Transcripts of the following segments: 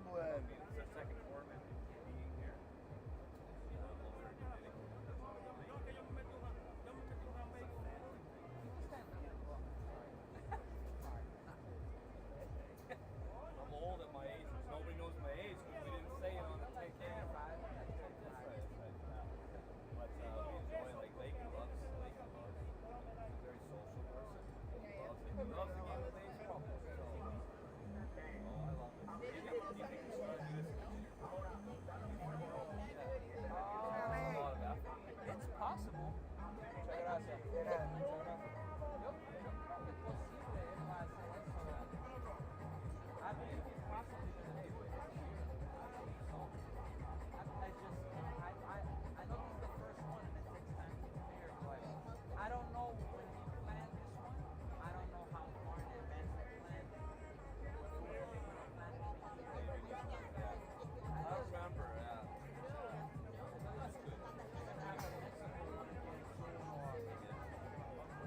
gambling. It's our second tournament being here. I'm old at my age. Nobody knows my age because we didn't say it on the ticket. But we enjoy like Lakin loves. He's a very social person. He loves the game of baseball. I love it. Do you think we should do this? A lot of effort. It's possible. Muchas gracias. Muchas gracias. Es posible, es fácil, eso. I believe he's possibly going to do it this year. So, I know this is the first one and it takes time to prepare, but I don't know when he planned this one. I don't know how far in advance he planned. I remember, yeah. That's good. We're going to have a Mexico one again soon, or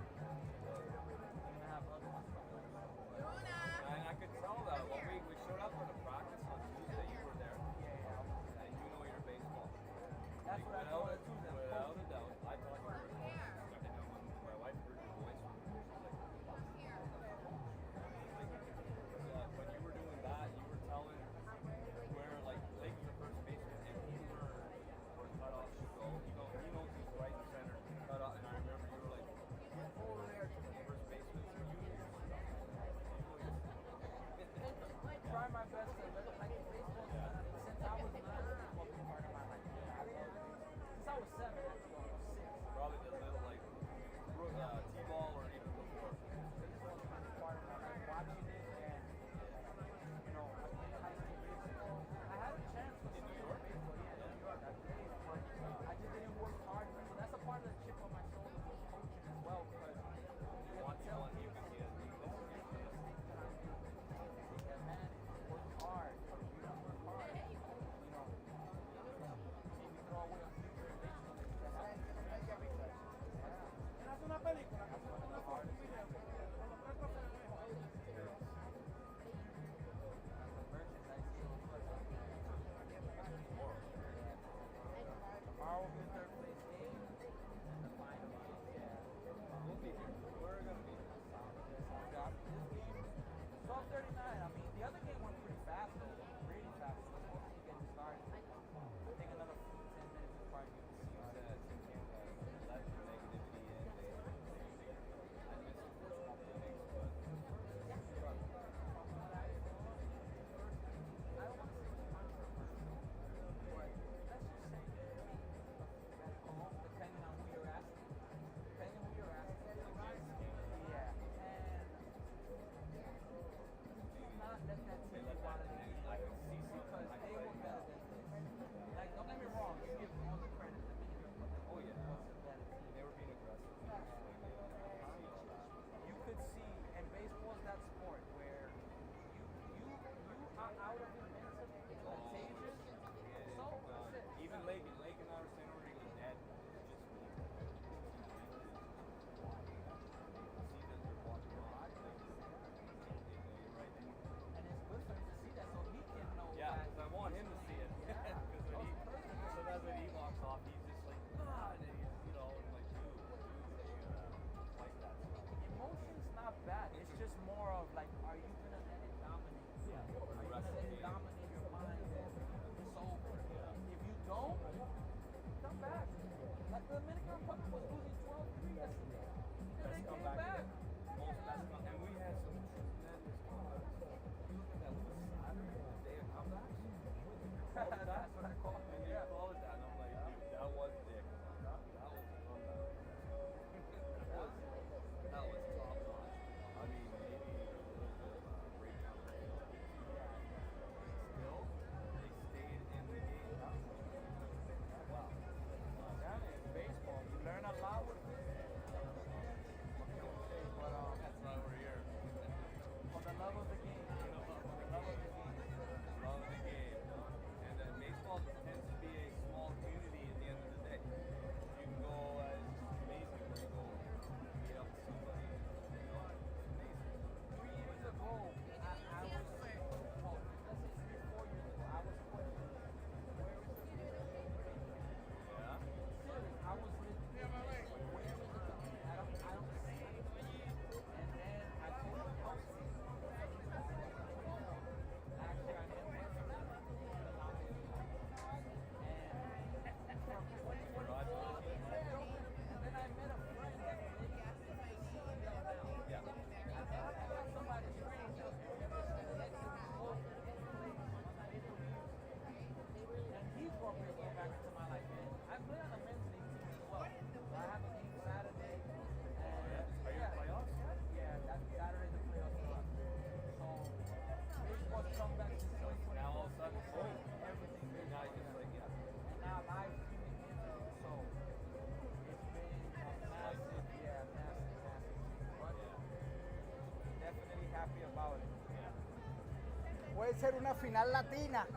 puede ser una final latina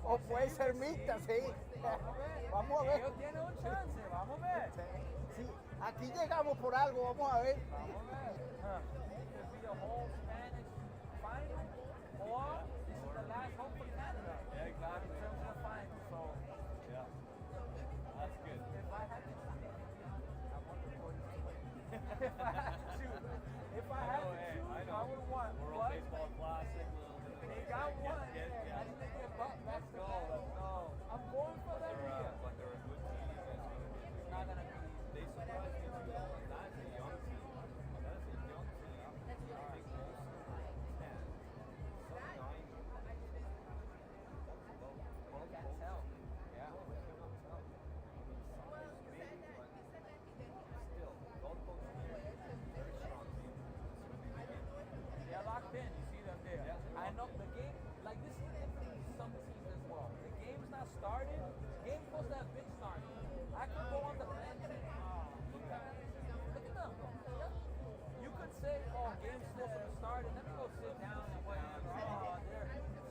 o puede ser mixta, sí. Vamos a ver. Ellos tienen un chance, vamos a ver. Sí, aquí llegamos por algo, vamos a ver. Vamos a ver. It could be a whole Spanish final, or this is the last hope for Canada. Yeah, exactly. In terms of final, so Yeah. That's good. if I had to choose, I wonder what it's like. If I had to choose, if I had to choose, I would want World what? Baseball Classic, a little bit of They got one. yeah. I think they get back Let's to go, back. let's go. I'm going for that here. But they're a good team. It's not gonna be. They surprised me too. That's a young team. That is a young team. Big Wilson, 10. So 9. Well, Can't tell. Yeah. we cannot tell. Maybe, but still, Gold Coast here, very strong team. They're locked in. You see them there. Yeah. I know the game. Like this is the difference with some teams as well. The game's not started. The game's supposed to have been started. I could go on the bench and look at them. You could say, oh, game's supposed to be started. Let me go sit down and wait.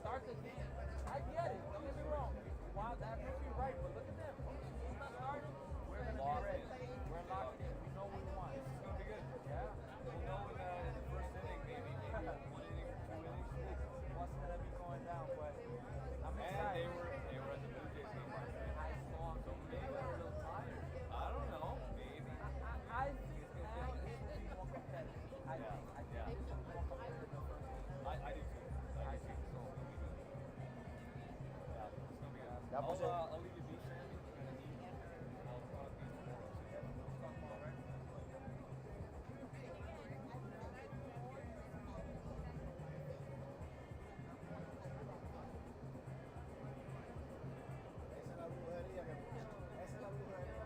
Start the game. I get it. Don't get me wrong. Wow, that could be right, but look at them. Game's not started. We're gonna be ready. We're locked in. We know what we want. This is going to be good. Yeah. We'll know in the first inning, maybe 1 inning or 2 innings. What's gonna be going down, but I'm And excited. they were at the Blue Jays game last night. I saw So maybe they're a little tired. I don't know. Maybe. I think now this will be more competitive. I think this will be more competitive than the first game. I do too. I think so. Yeah, it's gonna be good. Ya, pues, I'll leave you be, Sammy. You're gonna eat. I'll talk to you tomorrow. So yeah, we'll talk more, right? Esa es la brujería que puse. Esa es la brujería.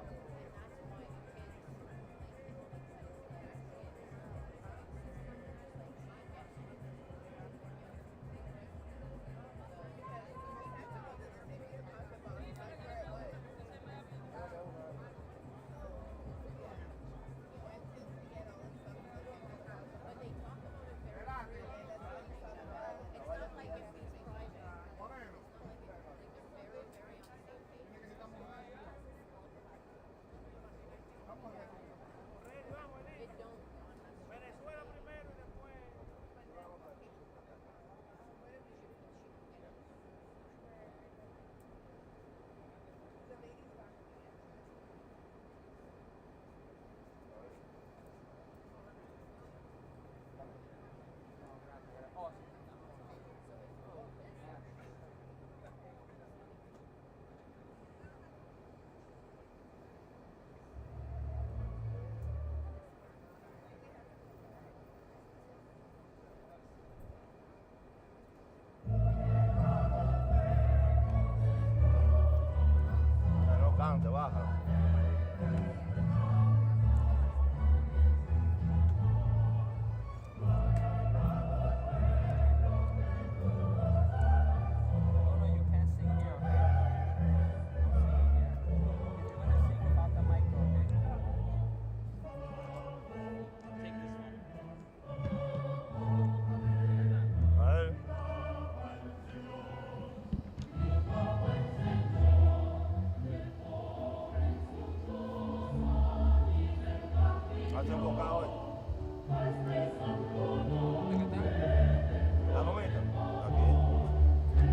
Venezuela primero y después. Oh, Pero cante, baja. no, you can't sing here, okay? No singing here. If you're gonna sing without the mic, okay? Take this one. A ver. Hace boca hoy. La mamita. Aquí.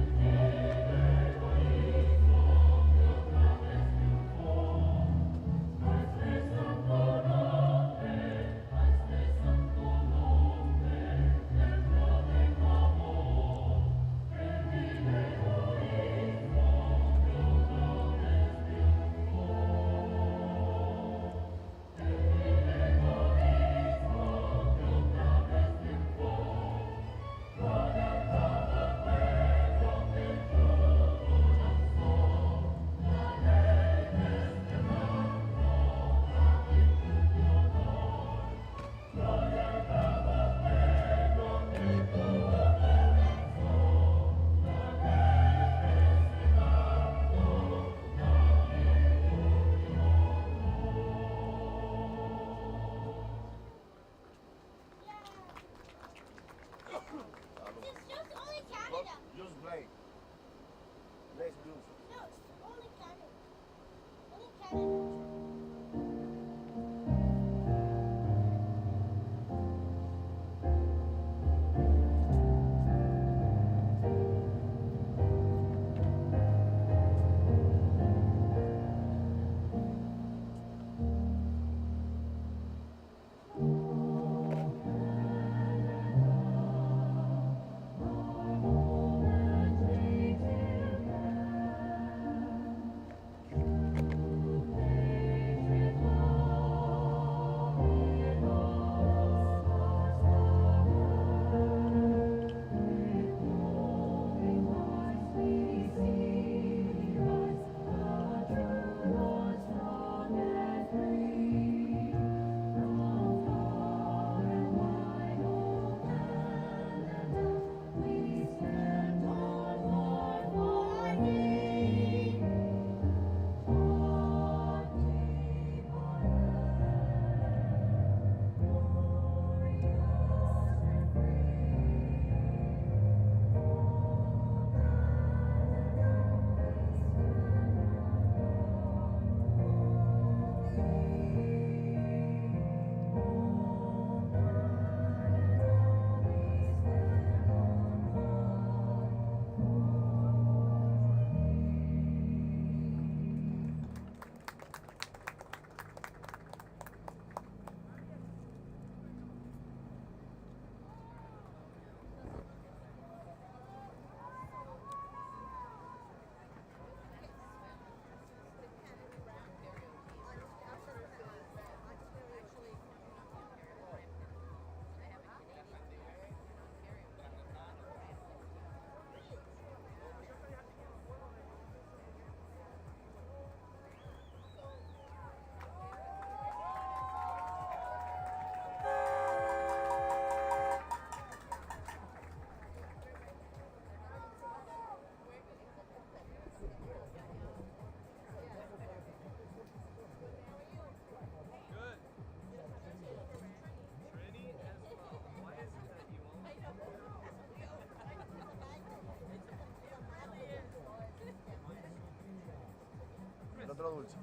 otro dulce?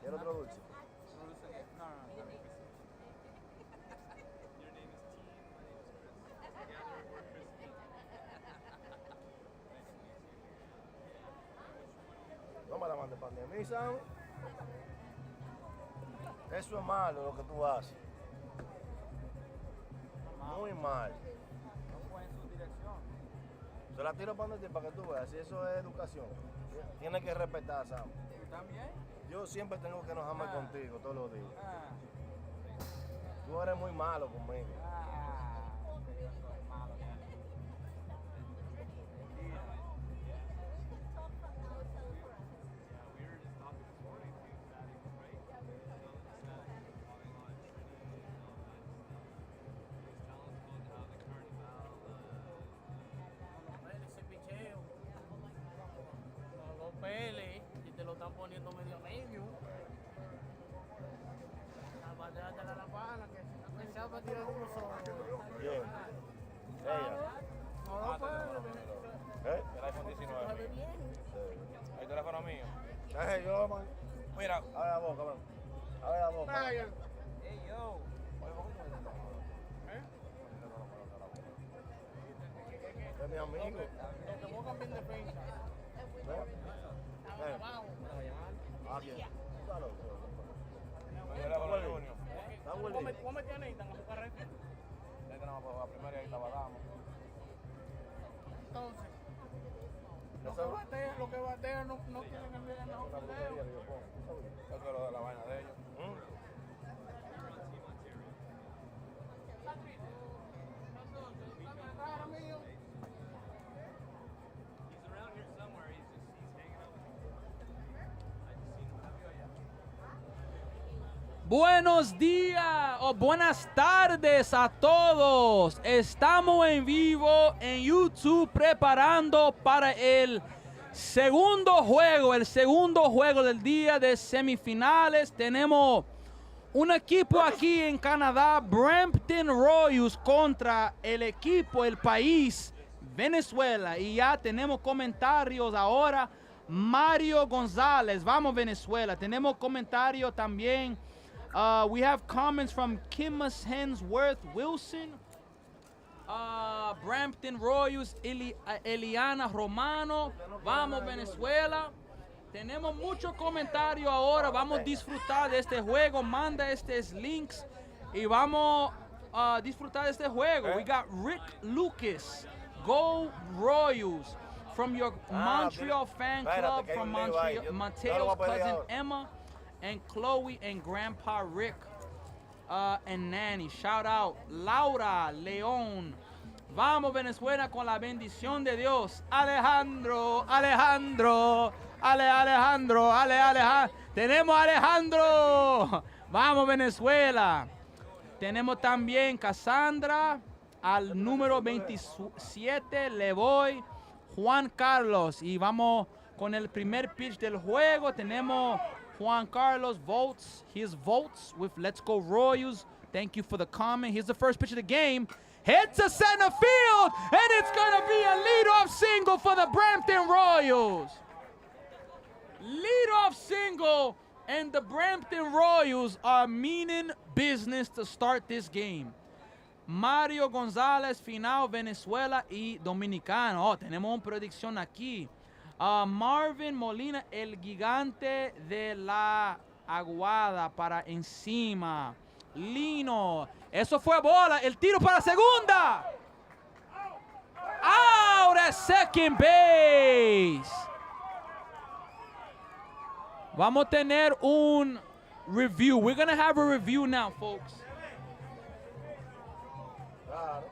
¿Quiere otro dulce? No, no, no. Your name is Teen. My name is Chris. Together we're Crispy. No me la mandes para mí, ¿sabes? Eso es malo lo que tú haces. Muy mal. No fue en su dirección. Se la tiro para ti para que tú veas. Si eso es educación. Tienes que respetar, Sam. ¿Tú también? Yo siempre tengo que enojarme contigo todos los días. Ah. Tú eres muy malo conmigo. Yo soy malo. Mentira. Yeah, we were just talking this morning too, Saturday was great. Falling on Trinity and all that stuff. He was telling us about how the carnival, Ese picheo. Los peles, y te lo están poniendo medio medio. La bandera de la pana, que se va a tirar uno solo. Bien. Ella. No, no puede. ¿Eh? El iPhone 19. Sabe bien. El teléfono mío. Yo, man. Mira, Abre la boca, man. Abre la boca. Brian. Hey, yo. Es mi amigo. Los que buscan bien defensa. ¿Eh? Abajo. ¿A quién? Está loco. el teléfono de Junior. Está bueno. ¿Cómo te necesitan a buscar reto? Es que no me puedo la primera y ahí estaba damos. Entonces, los que batean no tienen el mejor fildeo. Eso es lo de la vaina de ellos. he's around here somewhere. He's hanging out with me. I just seen him. Have you allá? Buenos días o buenas tardes a todos. Estamos en vivo en YouTube preparando para el segundo juego del día de semifinales. Tenemos un equipo aquí en Canadá, Brampton Royals, contra el país Venezuela. Y ya tenemos comentarios ahora. Mario González, vamos Venezuela. Tenemos comentarios también. We have comments from Kimmas Hensworth Wilson, Brampton Royals, Eliana Romano, vamos Venezuela. Tenemos muchos comentarios ahora, vamos a disfrutar de este juego, manda estos links y vamos a disfrutar de este juego. We got Rick Lucas, Go Royals, from your Montreal fan club, from Montreal, Mateo's cousin Emma, and Chloe and Grandpa Rick and Nanny. Shout out Laura León. Vamos Venezuela con la bendición de Dios. Alejandro. Tenemos a Alejandro. Vamos Venezuela. Tenemos también Cassandra. Al número 27 le voy Juan Carlos. Y vamos con el primer pitch del juego. Tenemos Juan Carlos votes his votes with Let's Go Royals. Thank you for the comment. Here's the first pitch of the game. Hits to center field, and it's going to be a leadoff single for the Brampton Royals. Leadoff single, and the Brampton Royals are meaning business to start this game. Mario González, final, Venezuela y Dominicano. Oh, tenemos una predicción aquí. Marvin Molina, el gigante de la aguada para encima. Lino, eso fue bola, el tiro para segunda. Out at second base. Vamos a tener un review. We're going to have a review now, folks. Claro.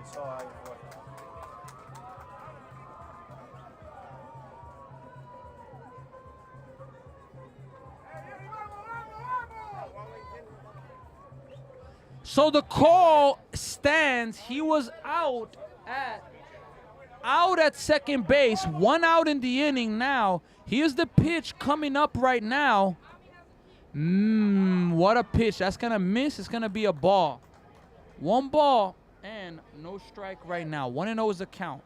Eso ahí fue. So the call stands. He was out at second base. 1 out in the inning now. Here's the pitch coming up right now. What a pitch. That's going to miss. It's going to be a ball. 1 ball and no strike right now. 1-0 is the count.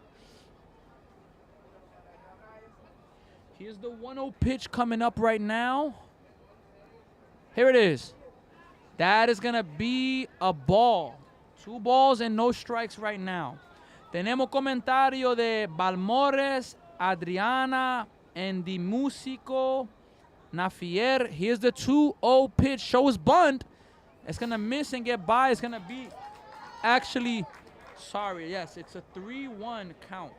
Here's the 1-0 pitch coming up right now. Here it is. That is going to be a ball. 2 balls and no strikes right now. Tenemos comentario de Balmores, Adriana, and the Músico Nafier. Here's the 2-0 pitch. Shows bunt. It's going to miss and get by. It's going to be actually, sorry, yes, it's a 3-1 count.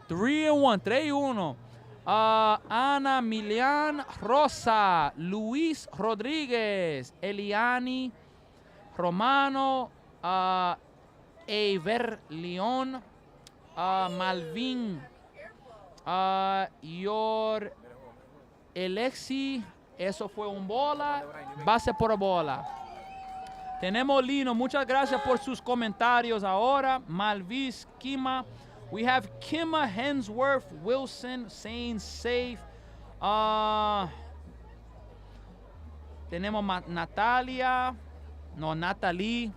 3-1, 3-1. Ana Milian Rosa, Luis Rodriguez, Eliani Romano, Ever León, Malvin, Yor Alexi, eso fue un bola, base por bola. Tenemos Lino, muchas gracias por sus comentarios ahora. Malvis Kima. We have Kima Hensworth Wilson saying safe. Tenemos Natalia. No, Natalie.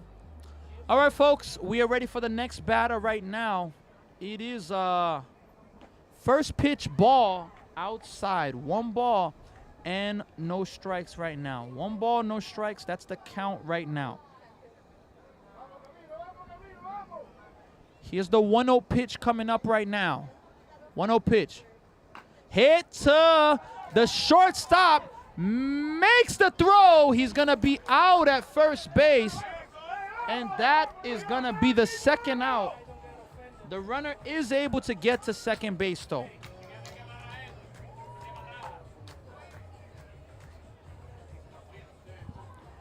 All right, folks, we are ready for the next batter right now. It is first pitch ball outside. 1 ball and no strikes right now. 1 ball, no strikes. That's the count right now. Here's the 1-0 pitch coming up right now. 1-0 pitch. Hit to the shortstop. Makes the throw. He's going to be out at first base. And that is going to be the second out. The runner is able to get to second base, though.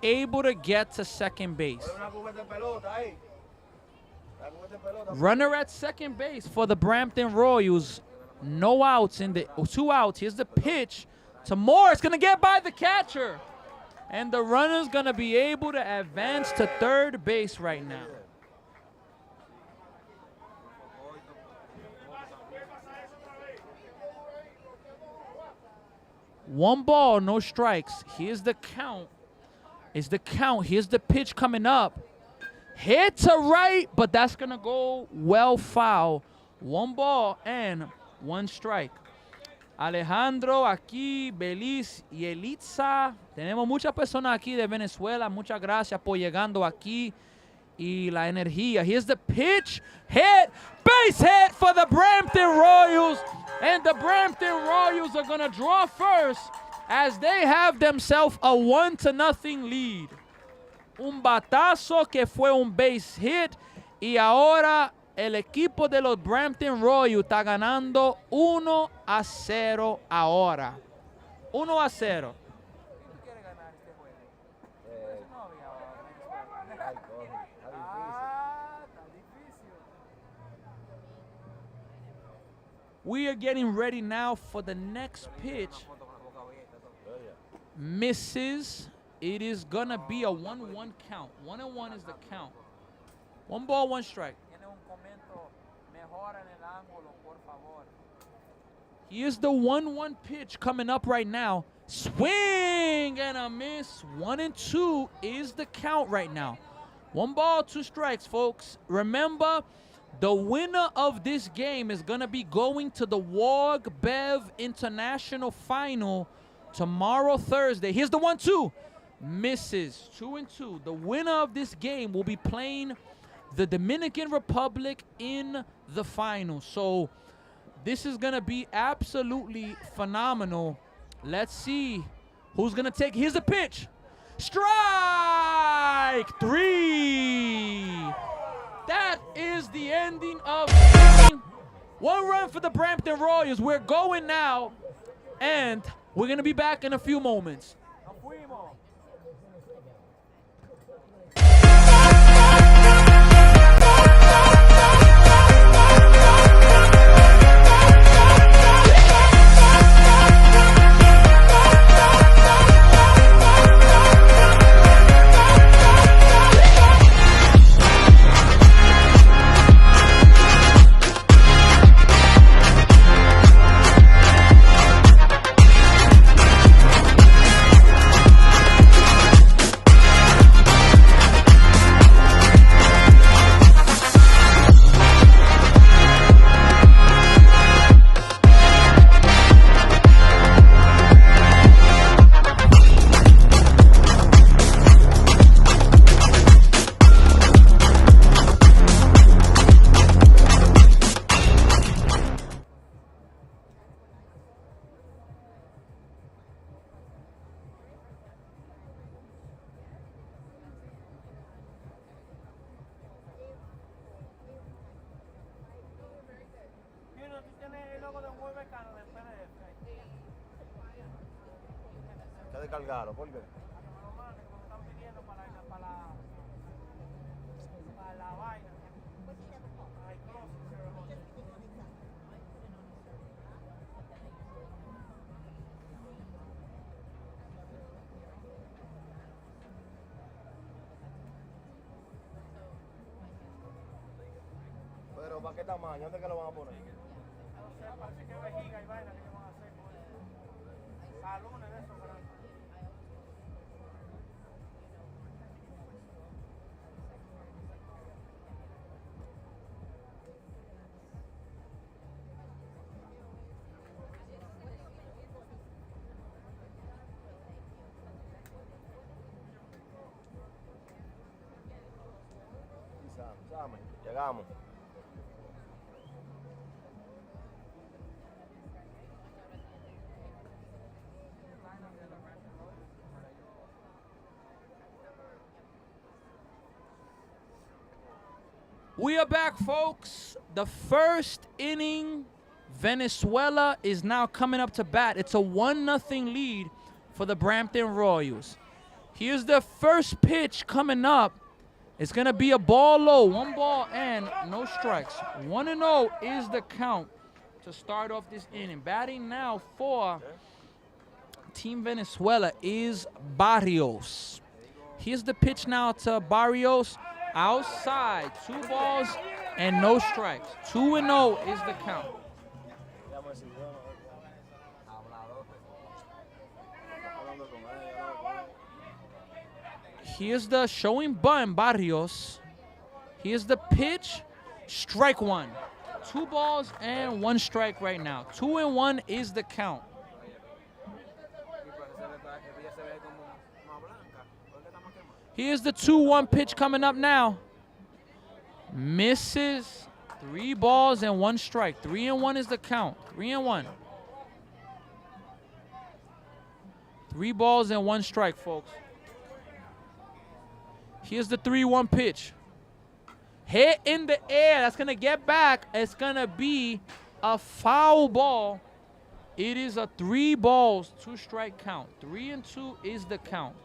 Able to get to second base. Runner at second base for the Brampton Royals. No outs in the 2 outs. Here's the pitch to Moore. It's going to get by the catcher. And the runner's going to be able to advance to third base right now. One ball, no strikes. Here's the count. Here's the pitch coming up. Hit to right, but that's going to go well foul. 1 ball and 1 strike. Alejandro aquí, Beliz y Elitza. Tenemos muchas personas aquí de Venezuela. Muchas gracias por llegando aquí y la energía. Here's the pitch. Hit. Base hit for the Brampton Royals. And the Brampton Royals are going to draw first as they have themselves a 1-0 lead. Un batazo que fue un base hit y ahora el equipo de los Brampton Royals está ganando 1-0 ahora. 1-0. We are getting ready now for the next pitch. Misses. It is going to be a 1-1 count. 1-1 is the count. 1 ball, 1 strike. Here's the 1-1 pitch coming up right now. Swing and a miss. 1-2 is the count right now. 1 ball, 2 strikes, folks. Remember, the winner of this game is going to be going to the WAG Bev International Final tomorrow, Thursday. Here's the 1-2. Misses. 2-2. The winner of this game will be playing the Dominican Republic in the final. So this is going to be absolutely phenomenal. Let's see who's going to take. Here's the pitch. Strike 3. That is the ending of the game. 1 run for the Brampton Royals. We're going now, and we're going to be back in a few moments. descargarlo. ¿Por qué? Pero ¿para qué tamaño? ¿Dónde que lo van a poner? Parece que vejiga y vaina que van a hacer con eso. Salones de eso para. Llegamos. We are back, folks. The first inning, Venezuela is now coming up to bat. It's a 1-0 lead for the Brampton Royals. Here's the first pitch coming up. It's going to be a ball low, 1 ball and no strikes. 1-0 is the count to start off this inning. Batting now for Team Venezuela is Barrios. Here's the pitch now to Barrios. Outside, 2 balls and no strikes. 2-0 is the count. Here's the showing bunt, Barrios. Here's the pitch, strike 1. 2 balls and 1 strike right now. 2-1 is the count. Here's the 2-1 pitch coming up now. Misses. 3 balls and 1 strike. 3-1 is the count. 3-1. 3 balls and 1 strike, folks. Here's the 3-1 pitch. Hit in the air. That's going to get back. It's going to be a foul ball. It is a 3 balls, 2 strike count. 3-2 is the count.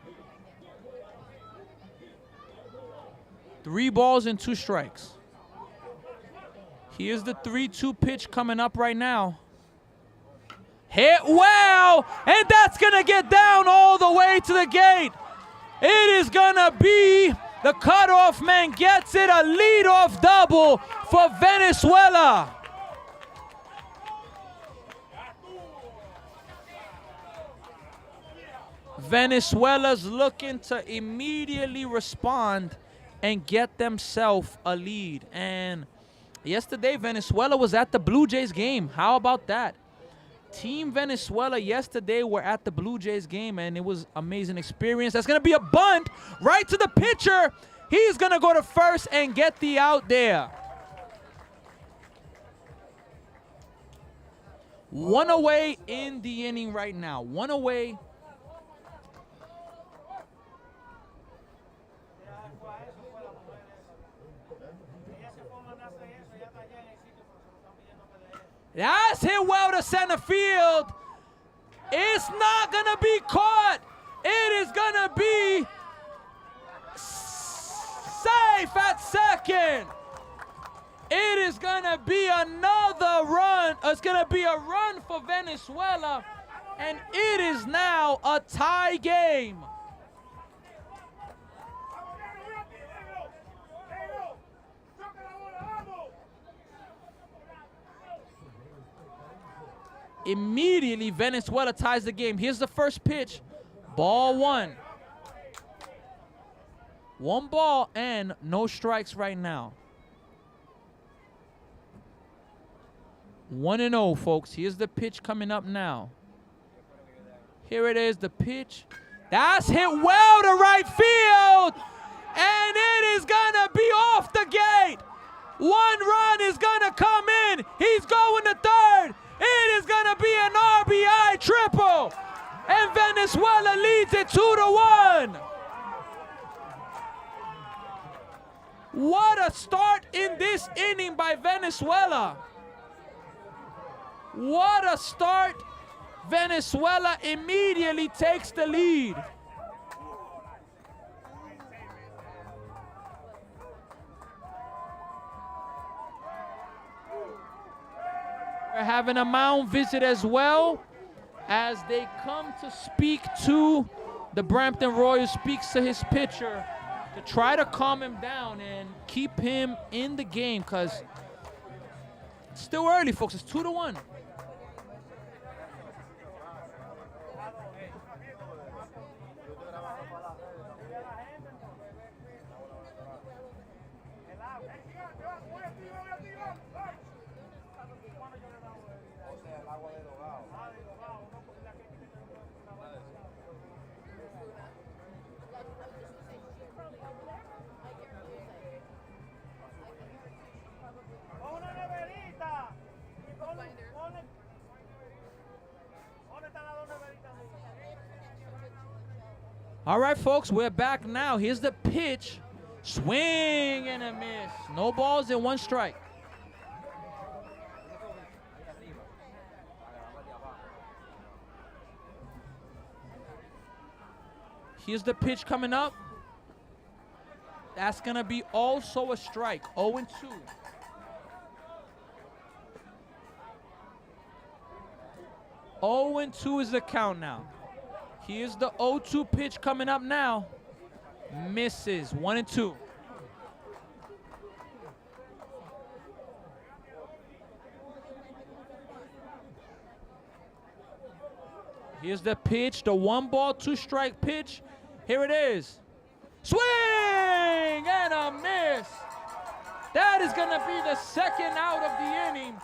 3 balls and 2 strikes. Here's the 3-2 pitch coming up right now. Hit well, and that's going to get down all the way to the gate. It is going to be the cutoff man gets it, a leadoff double for Venezuela. Venezuela's looking to immediately respond and get themselves a lead. And yesterday, Venezuela was at the Blue Jays game. How about that? Team Venezuela yesterday were at the Blue Jays game, and it was amazing experience. That's going to be a bunt right to the pitcher. He's going to go to first and get the out there. 1 away in the inning right now. 1 away. That's hit well to center field. It's not going to be caught. It is going to be safe at second. It is going to be another run. It's going to be a run for Venezuela. And it is now a tie game. Immediately, Venezuela ties the game. Here's the first pitch. Ball 1. 1 ball and no strikes right now. 1-0, folks. Here's the pitch coming up now. Here it is, the pitch. That's hit well to right field. And it is going to be off the gate. 1 run is going to come in. He's going to third. It is going to be an RBI triple. And Venezuela leads it 2-1. What a start in this inning by Venezuela. What a start Venezuela immediately takes the lead. We're having a mound visit as well as they come to speak to the Brampton Royals, speaks to his pitcher to try to calm him down and keep him in the game because it's still early, folks. It's 2-1. All right, folks, we're back now. Here's the pitch. Swing and a miss. No balls and 1 strike. Here's the pitch coming up. That's going to be also a strike. 0-2. 0-2 is the count now. Here's the 0-2 pitch coming up now. Misses. 1-2. Here's the pitch, the 1-ball, 2-strike pitch. Here it is. Swing and a miss. That is going to be the second out of the inning.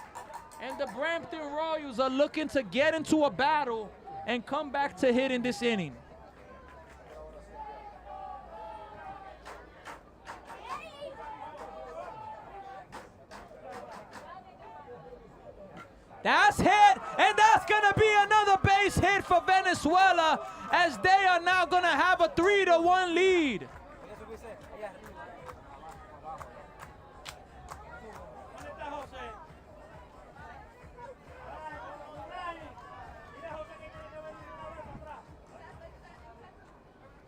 And the Brampton Royals are looking to get into a battle and come back to hit in this inning. That's hit, and that's going to be another base hit for Venezuela as they are now going to have a 3-1 lead.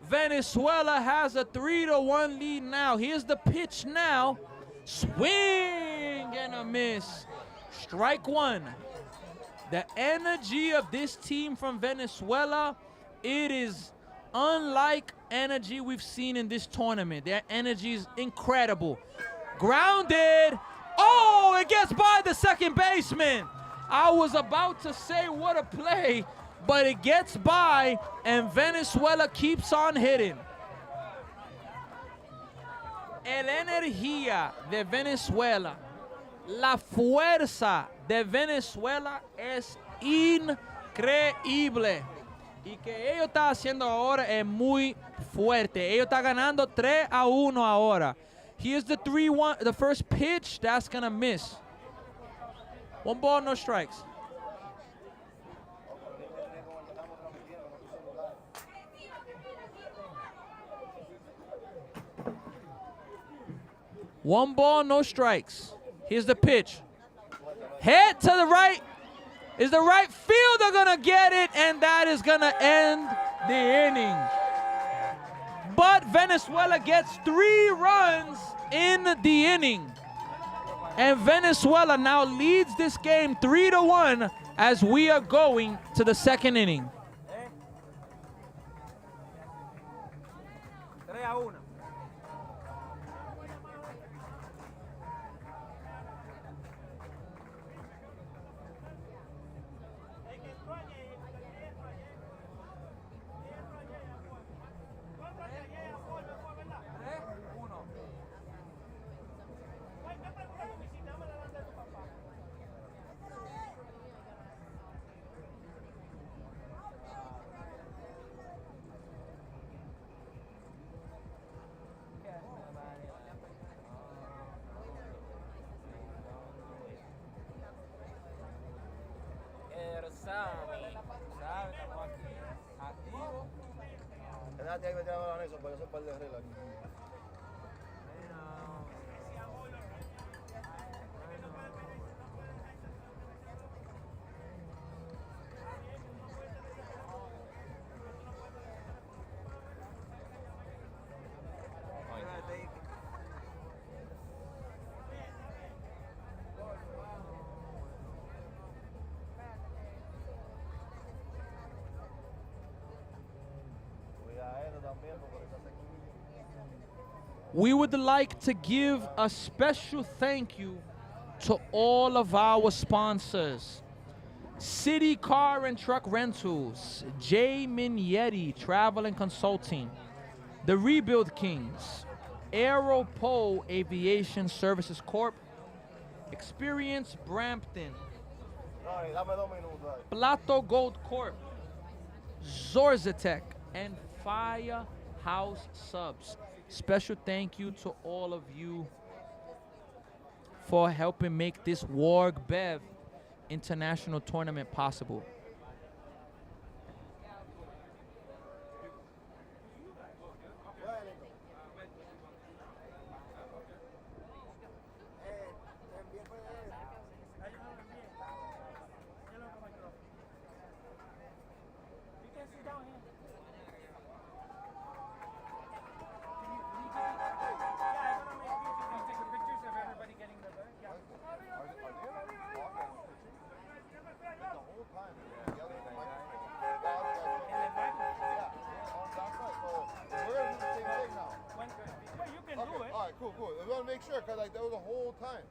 Venezuela has a 3-1 lead now. Here's the pitch now. Swing and a miss. Strike 1. The energy of this team from Venezuela, it is unlike energy we've seen in this tournament. Their energy is incredible. Grounded. Oh, it gets by the second baseman. I was about to say what a play, but it gets by, and Venezuela keeps on hitting. El energía de Venezuela, la fuerza de Venezuela es increíble. Y que ellos están haciendo ahora es muy fuerte. Ellos están ganando 3-1 ahora. Here's the 3-1, the first pitch, that's gonna miss. 1 ball, no strikes. One ball, no strikes. Here's the pitch. Head to the right. Is the right fielder gonna get it? And that is gonna end the inning. But Venezuela gets 3 runs in the inning. And Venezuela now leads this game 3-1 as we are going to the second inning. 3-1. Quédate ahí metido en eso, porque eso es par de reglas aquí. también por esa seguridad. We would like to give a special thank you to all of our sponsors. City Car and Truck Rentals, J. Minietti Travel and Consulting, The Rebuild Kings, Aeropole Aviation Services Corp., Experience Brampton, No, dame 2 minutos ahí. Plato Gold Corp., Zorzatec, and Firehouse Subs. Special thank you to all of you for helping make this Warg Bev International Tournament possible. All right, cool. I want to make sure because like that was the whole time.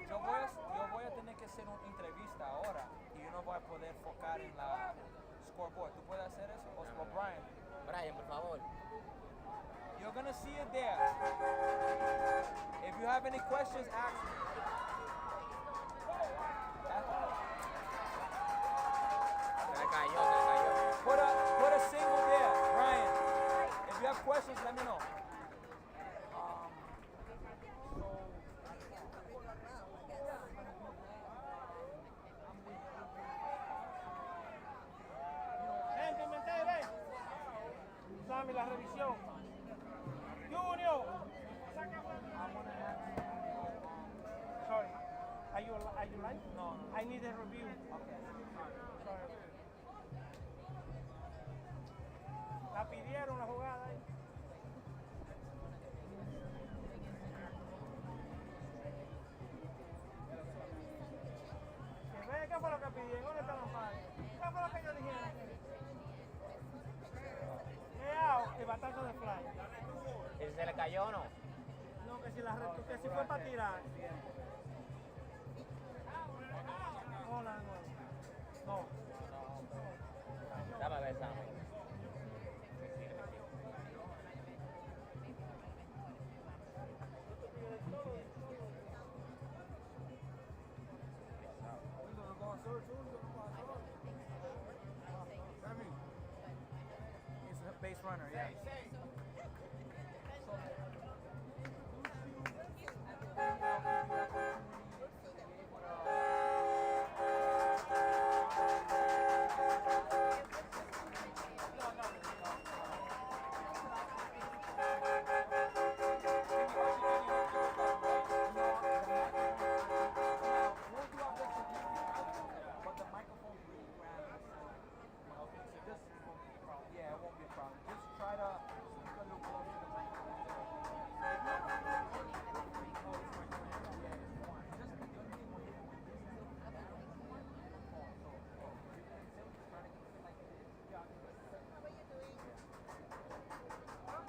Yo voy a tener que hacer una entrevista ahora y yo no voy a poder enfocar en la scoreboard. ¿Tú puedes hacer eso? O Brian. Brian, por favor. You're gonna see it there. If you have any questions, ask me. Se le cayó. Put a single there, Brian. If you have questions, let me know. Sammy, la revisión. Junior. Sorry. Are you live? No. I need a review. Okay. Sorry. La pidieron la jugada ahí. Que ve qué fue lo que pidieron. ¿Dónde están los padres? ¿Qué fue lo que ellos dijeron? El batazo de fly. ¿Se le cayó o no? No, que si fue para tirar. Hola, no. Dame a ver, Sammy. He's a base runner, yeah.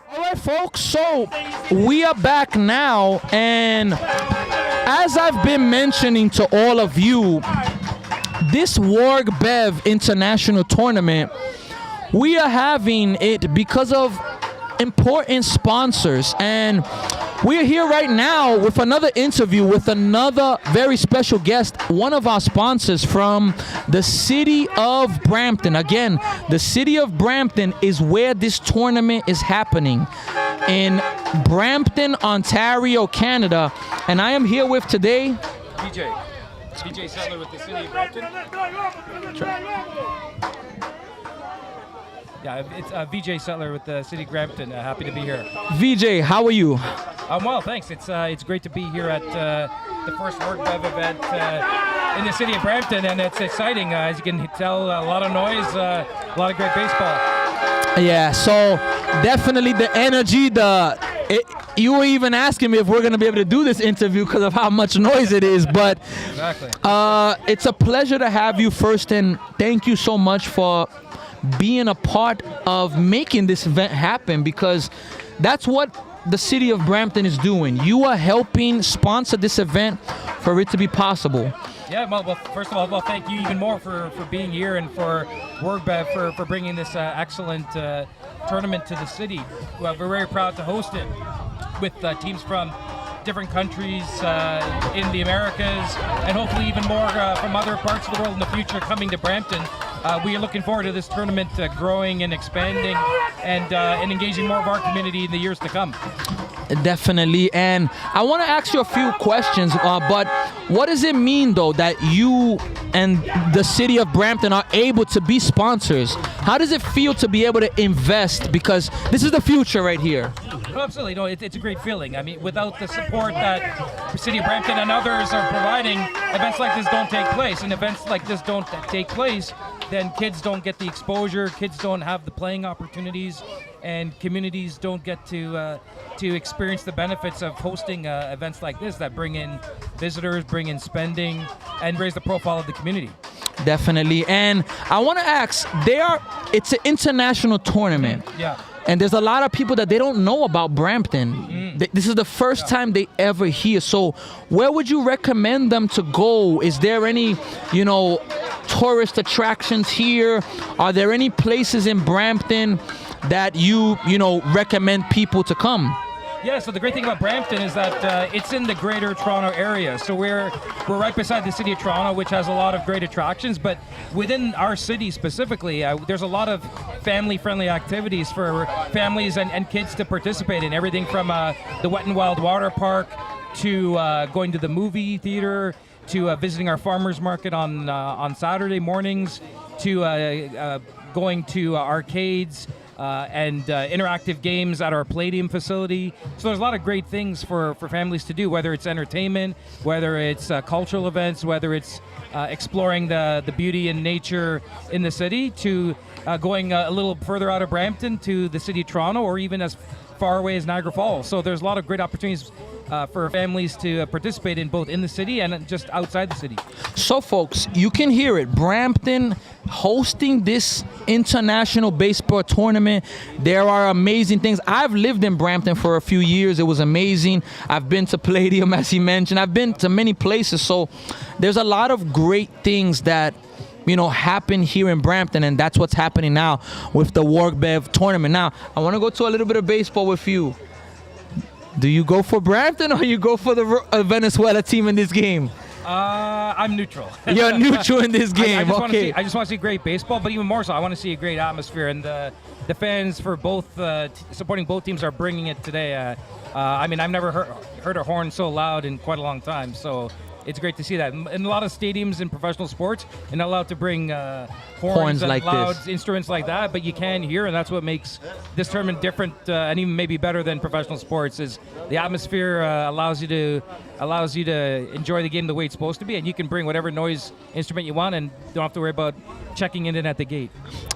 All right, folks, so we are back now, and as I've been mentioning to all of you, this Warg Bev International Tournament, we are having it because of important sponsors, and we're here right now with another interview with another very special guest, one of our sponsors from the city of Brampton. Again, the city of Brampton is where this tournament is happening, in Brampton, Ontario, Canada. And I am here with today DJ Settler with the city of Brampton. Yeah, it's VJ Settler with the City of Brampton. Happy to be here. VJ, how are you? I'm well, thanks. It's great to be here at the first Work Bev event in the City of Brampton, and it's exciting. As you can tell, a lot of noise, a lot of great baseball. Yeah, so definitely the energy, you were even asking me if we're going to be able to do this interview because of how much noise it is, but Exactly. It's a pleasure to have you first, and thank you so much for being a part of making this event happen, because that's what the City of Brampton is doing. You are helping sponsor this event for it to be possible. Yeah, well, first of all, thank you even more for being here and for WorkBev for bringing this excellent tournament to the city. We're very proud to host it with teams from different countries in the Americas, and hopefully even more from other parts of the world in the future coming to Brampton. We are looking forward to this tournament growing and expanding and engaging more of our community in the years to come. Definitely, and I want to ask you a few questions, but what does it mean though that you and the City of Brampton are able to be sponsors? How does it feel to be able to invest, because this is the future right here? Oh, absolutely, no, it's a great feeling. I mean, without the support that the City of Brampton and others are providing, events like this don't take place, and events like this don't take place, then kids don't get the exposure, kids don't have the playing opportunities, and communities don't get to experience the benefits of hosting events like this that bring in visitors, bring in spending, and raise the profile of the community. Definitely, and I want to ask, it's an international tournament. Yeah. And there's a lot of people that they don't know about Brampton. This is the first time they ever hear. So where would you recommend them to go? Is there any, tourist attractions here? Are there any places in Brampton that you recommend people to come? Yeah, so the great thing about Brampton is that it's in the Greater Toronto area. So we're right beside the City of Toronto, which has a lot of great attractions. But within our city specifically, there's a lot of family-friendly activities for families and kids to participate in. Everything from the Wet and Wild Water Park to going to the movie theater to visiting our farmers market on Saturday mornings to going to arcades. And interactive games at our Palladium facility. So there's a lot of great things for families to do, whether it's entertainment, whether it's cultural events, whether it's exploring the beauty and nature in the city, to going a little further out of Brampton to the City of Toronto, or even as far away as Niagara Falls. So there's a lot of great opportunities for families to participate in, both in the city and just outside the city. So folks, you can hear it. Brampton hosting this international baseball tournament. There are amazing things. I've lived in Brampton for a few years. It was amazing. I've been to Palladium, as he mentioned. I've been to many places. So there's a lot of great things that happen here in Brampton, and that's what's happening now with the WorkBev tournament. Now, I want to go to a little bit of baseball with you. Do you go for Brampton or you go for the Venezuela team in this game? I'm neutral. You're neutral in this game. I just want to see great baseball, but even more so, I want to see a great atmosphere, and the fans for both supporting both teams are bringing it today. I've never heard a horn so loud in quite a long time, so it's great to see that. In a lot of stadiums in professional sports, you're not allowed to bring horns and like loud this. instruments like that, but you can hear, and that's what makes this tournament different and even maybe better than professional sports. Is the atmosphere allows you to enjoy the game the way it's supposed to be, and you can bring whatever noise instrument you want and don't have to worry about checking it in at the gate.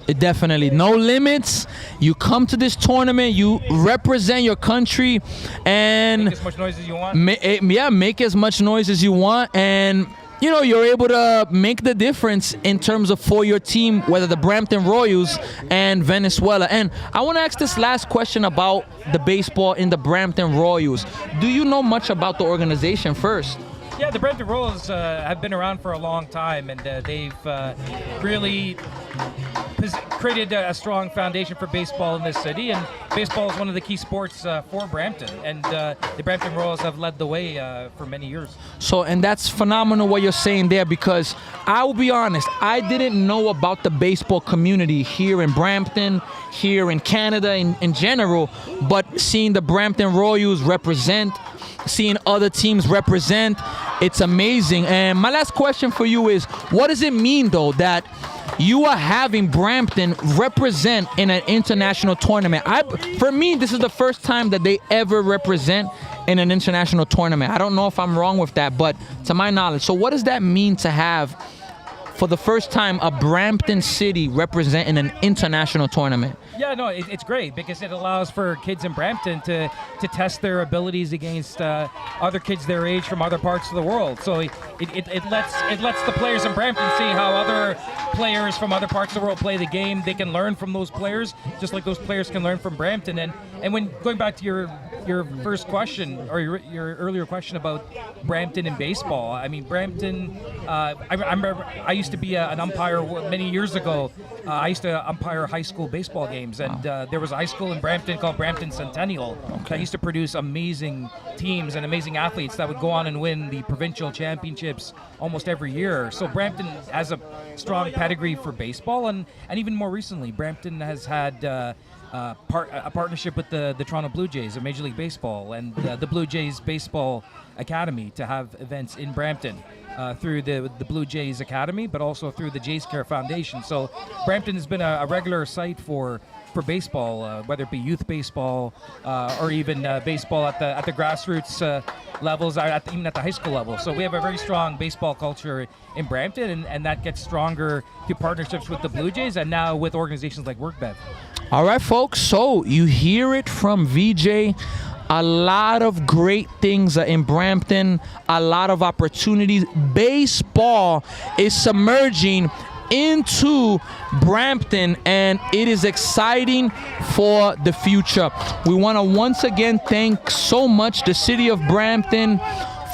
Definitely. No limits. You come to this tournament, you represent your country, and Make as much noise as you want. Make as much noise as you want, and you're able to make the difference in terms of for your team, whether the Brampton Royals and Venezuela. And I want to ask this last question about the baseball in the Brampton Royals. Do you know much about the organization first? Yeah, the Brampton Royals have been around for a long time, and they've really created a strong foundation for baseball in this city, and baseball is one of the key sports for Brampton, and the Brampton Royals have led the way for many years. So, and that's phenomenal what you're saying there, because I will be honest, I didn't know about the baseball community here in Brampton, here in Canada in general, but seeing the Brampton Royals represent, seeing other teams represent, it's amazing. And my last question for you is, what does it mean though that you are having Brampton represent in an international tournament. For me, this is the first time that they ever represent in an international tournament. I don't know if I'm wrong with that, but to my knowledge. So what does that mean to have, for the first time, a Brampton city represent in an international tournament? Yeah, no, it's great because it allows for kids in Brampton to test their abilities against other kids their age from other parts of the world. So it lets the players in Brampton see how other players from other parts of the world play the game. They can learn from those players, just like those players can learn from Brampton. And when going back to your first question, or your earlier question about Brampton and baseball, I mean, Brampton, I remember I used to be an umpire many years ago. I used to umpire high school baseball games, and there was a high school in Brampton called Brampton Centennial that used to produce amazing teams and amazing athletes that would go on and win the provincial championships almost every year. So Brampton has a strong pedigree for baseball, and even more recently, Brampton has had a partnership with the Toronto Blue Jays of Major League Baseball and the Blue Jays Baseball Academy to have events in Brampton through the Blue Jays Academy, but also through the Jays Care Foundation. So Brampton has been a regular site for baseball, whether it be youth baseball or even baseball at the grassroots levels, even at the high school level. So we have a very strong baseball culture in Brampton, and that gets stronger through partnerships with the Blue Jays and now with organizations like WorkBev. All right, folks, so you hear it from VJ. A lot of great things are in Brampton, a lot of opportunities. Baseball is submerging into Brampton, and it is exciting for the future. We want to once again thank so much the city of Brampton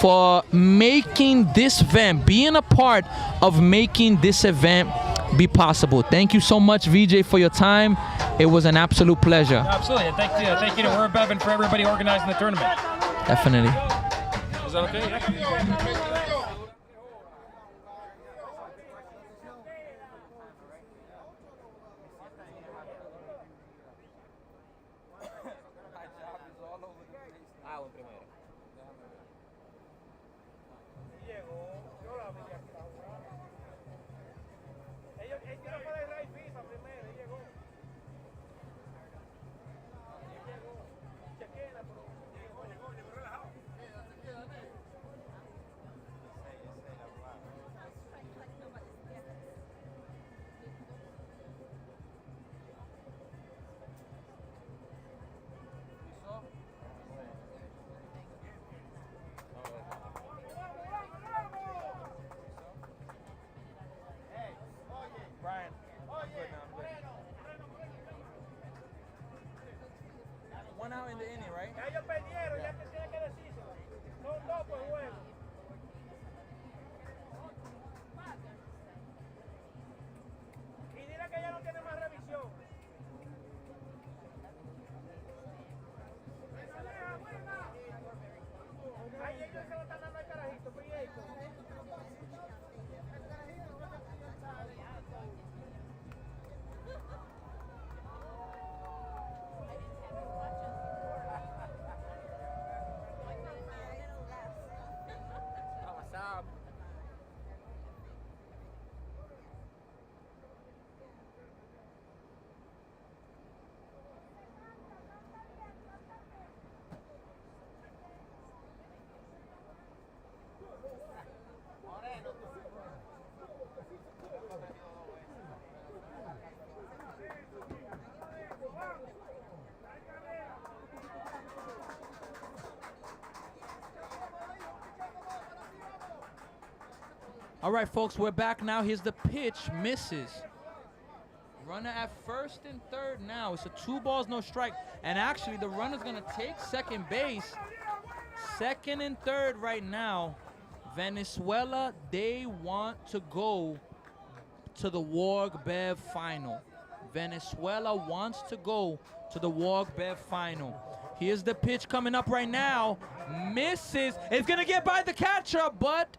for making this event, being a part of making this event be possible. Thank you so much, VJ, for your time. It was an absolute pleasure. Absolutely, and thank you to WorkBev and for everybody organizing the tournament. Definitely. Is that okay? Yeah. One out in the inning, right? Ellos perdieron, ya que tiene que decirse. Son dos por juego. Y dile que ya no tiene más revisión. Ahí ellos se lo están dando al carajito, Prieto. All right, folks, we're back now. Here's the pitch. Misses. Runner at first and third now. It's a 2 balls, no strike. And actually, the runner's going to take second base. Second and third right now. Venezuela, they want to go to the WorkBev final. Venezuela wants to go to the WorkBev final. Here's the pitch coming up right now. Misses. It's going to get by the catcher, but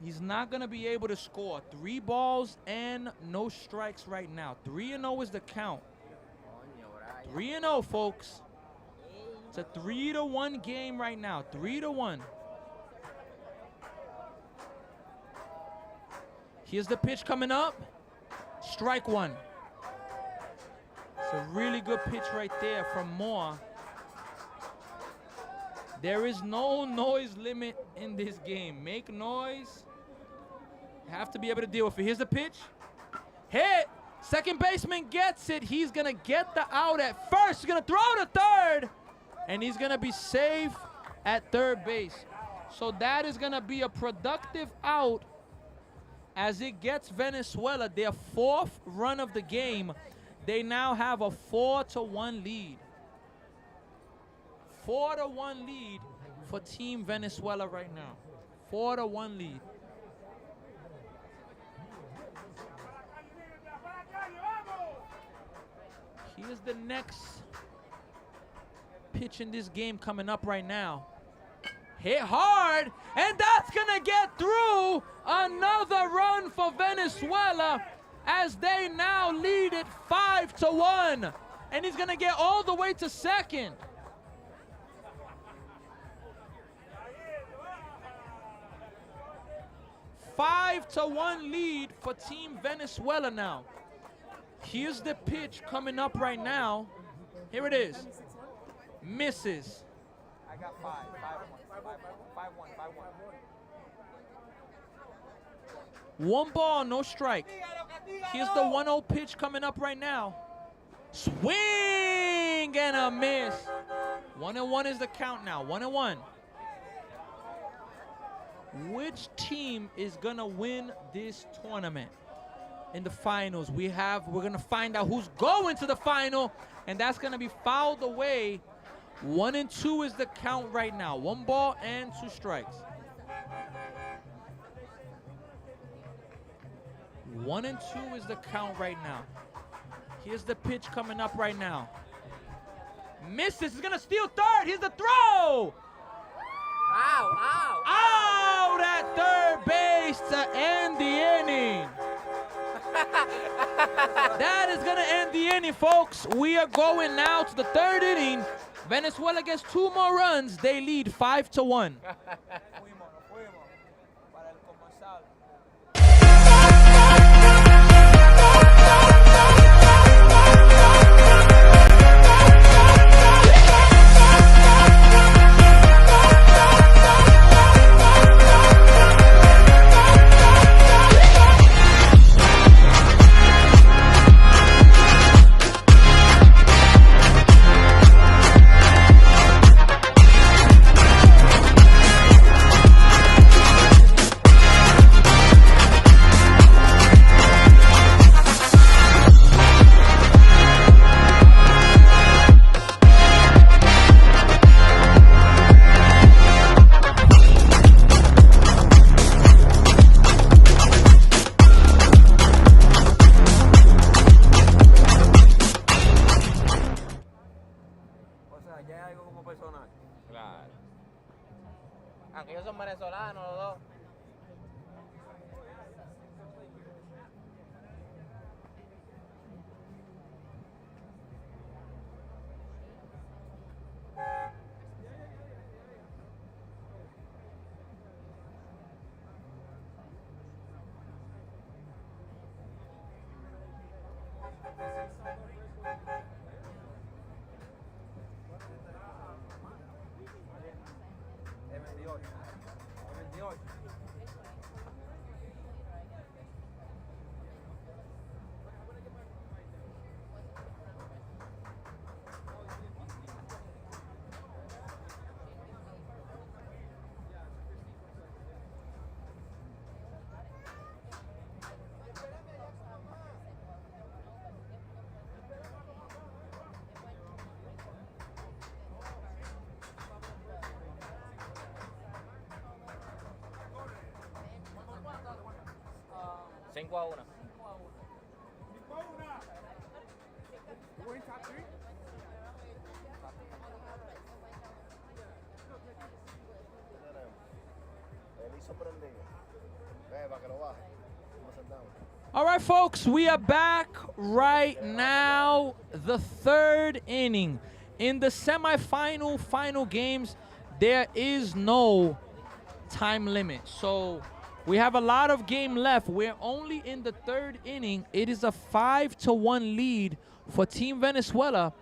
he's not going to be able to score. 3 balls and no strikes right now. 3-0 is the count. 3-0, folks. It's a 3-1 game right now. 3-1. Here's the pitch coming up. Strike one. It's a really good pitch right there from Moore. There is no noise limit in this game. Make noise. You have to be able to deal with it. Here's the pitch. Hit. Second baseman gets it. He's going to get the out at first. He's going to throw to third. And he's going to be safe at third base. So that is going to be a productive out as it gets Venezuela their 4th run of the game. They now have a 4-1 lead. 4-1 lead for Team Venezuela right now. 4-1 lead. Here's the next pitch in this game coming up right now. Hit hard, and that's gonna get through. Another run for Venezuela as they now lead it 5-1. And he's gonna get all the way to second. 5-1 lead for Team Venezuela now. Here's the pitch coming up right now. Here it is. Misses. I got 5-1. 1 ball, no strike. Here's the 1-0 pitch coming up right now. Swing and a miss. 1-1 is the count now. 1-1. Which team is gonna win this tournament in the finals? We're gonna find out who's going to the final, and that's gonna be fouled away. 1-2 is the count right now. 1 ball and 2 strikes. 1-2 is the count right now. Here's the pitch coming up right now. Misses. He's gonna steal third. Here's the throw. Ow, ow. Out at third base to end the inning. That is going to end the inning, folks. We are going now to the 3rd inning. Venezuela gets 2 more runs. They lead 5-1. Claro. Aunque ellos son venezolanos los dos. Cinco a 1. All right, folks, we are back right now. The 3rd inning. In the semifinal, final games, there is no time limit. So We have a lot of game left. We're only in the third inning. It is a 5-1 lead for Team Venezuela.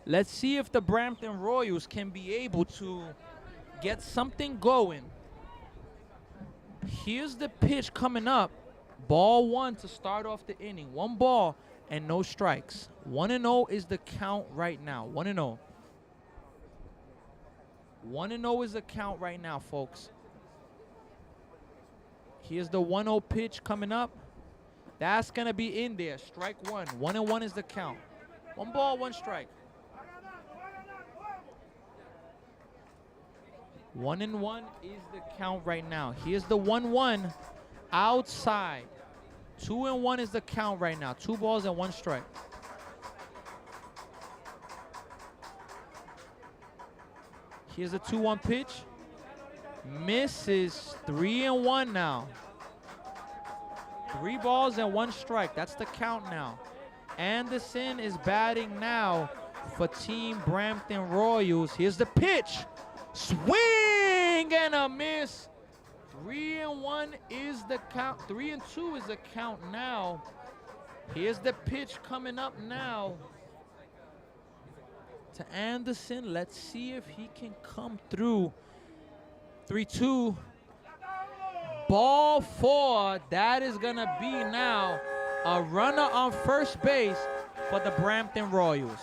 Let's see if the Brampton Royals can be able to get something going. Here's the pitch coming up. Ball 1 to start off the inning. 1 ball and no strikes. 1-0 is the count right now. 1-0. 1-0 is the count right now, folks. Here's the 1-0 pitch coming up. That's going to be in there. Strike 1. 1-1 is the count. 1 ball, 1 strike. 1-1 is the count right now. Here's the 1-1 outside. 2-1 is the count right now. 2 balls and 1 strike. Here's the 2-1 pitch. Misses. 3-1 now. 3 balls and 1 strike. That's the count now. Anderson is batting now for Team Brampton Royals. Here's the pitch. Swing and a miss. 3-1 is the count. 3-2 is the count now. Here's the pitch coming up now to Anderson. Let's see if he can come through. 3-2. Ball 4. That is going to be now a runner on first base for the Brampton Royals.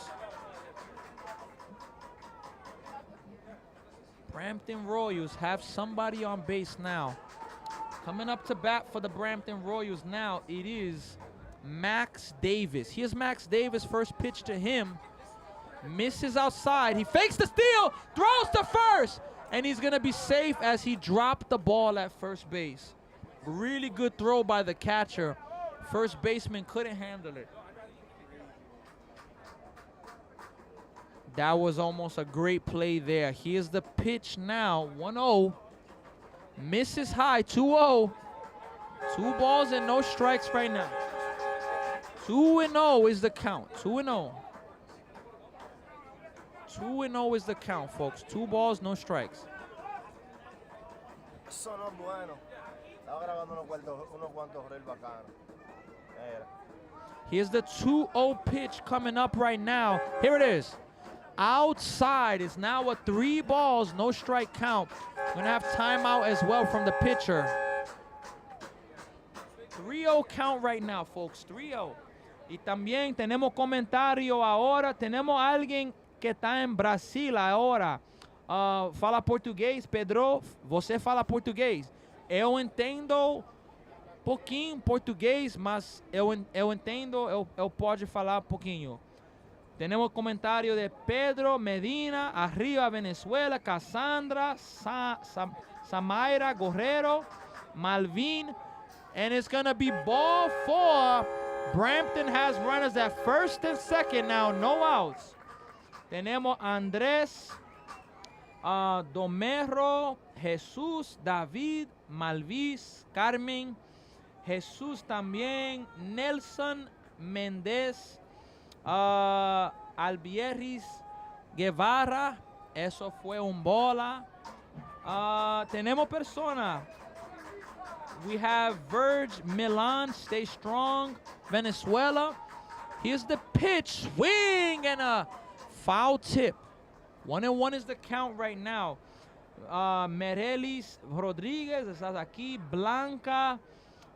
Brampton Royals have somebody on base now. Coming up to bat for the Brampton Royals now, it is Max Davis. Here's Max Davis, first pitch to him. Misses outside. He fakes the steal, throws to first, and he's going to be safe as he dropped the ball at first base. Really good throw by the catcher. First baseman couldn't handle it. That was almost a great play there. Here's the pitch now. 1-0. Misses high. 2-0. 2 balls and no strikes right now. 2-0 is the count. 2-0. 2-0 is the count, folks. 2 balls, no strikes. Eso no es bueno. Estaba grabando unos cuantos reels bacanos. Here's the 2-0 pitch coming up right now. Here it is. Outside is now a 3 balls, no strike count. Gonna have timeout as well from the pitcher. 3-0 count right now, folks. 3-0. Y también tenemos comentario ahora. Tenemos alguien que está en Brasil ahora. Fala português, Pedro. Você fala português. Eu entendo pouquinho português, mas eu entendo, eu pode falar pouquinho. Tenemos comentario de Pedro Medina, arriba Venezuela, Cassandra, Samaira, Guerrero, Malvin, and it's going to be ball 4. Brampton has runners at first and second now, no outs. Tenemos Andrés, Domero, Jesús, David, Malvis, Carmen, Jesús también, Nelson Méndez, Albieris Guevara, eso fue un bola. Tenemos persona. We have Verge Milan, stay strong. Venezuela. Here's the pitch, swing and a foul tip. 1-1 is the count right now. Merelis Rodriguez, estás aquí. Blanca.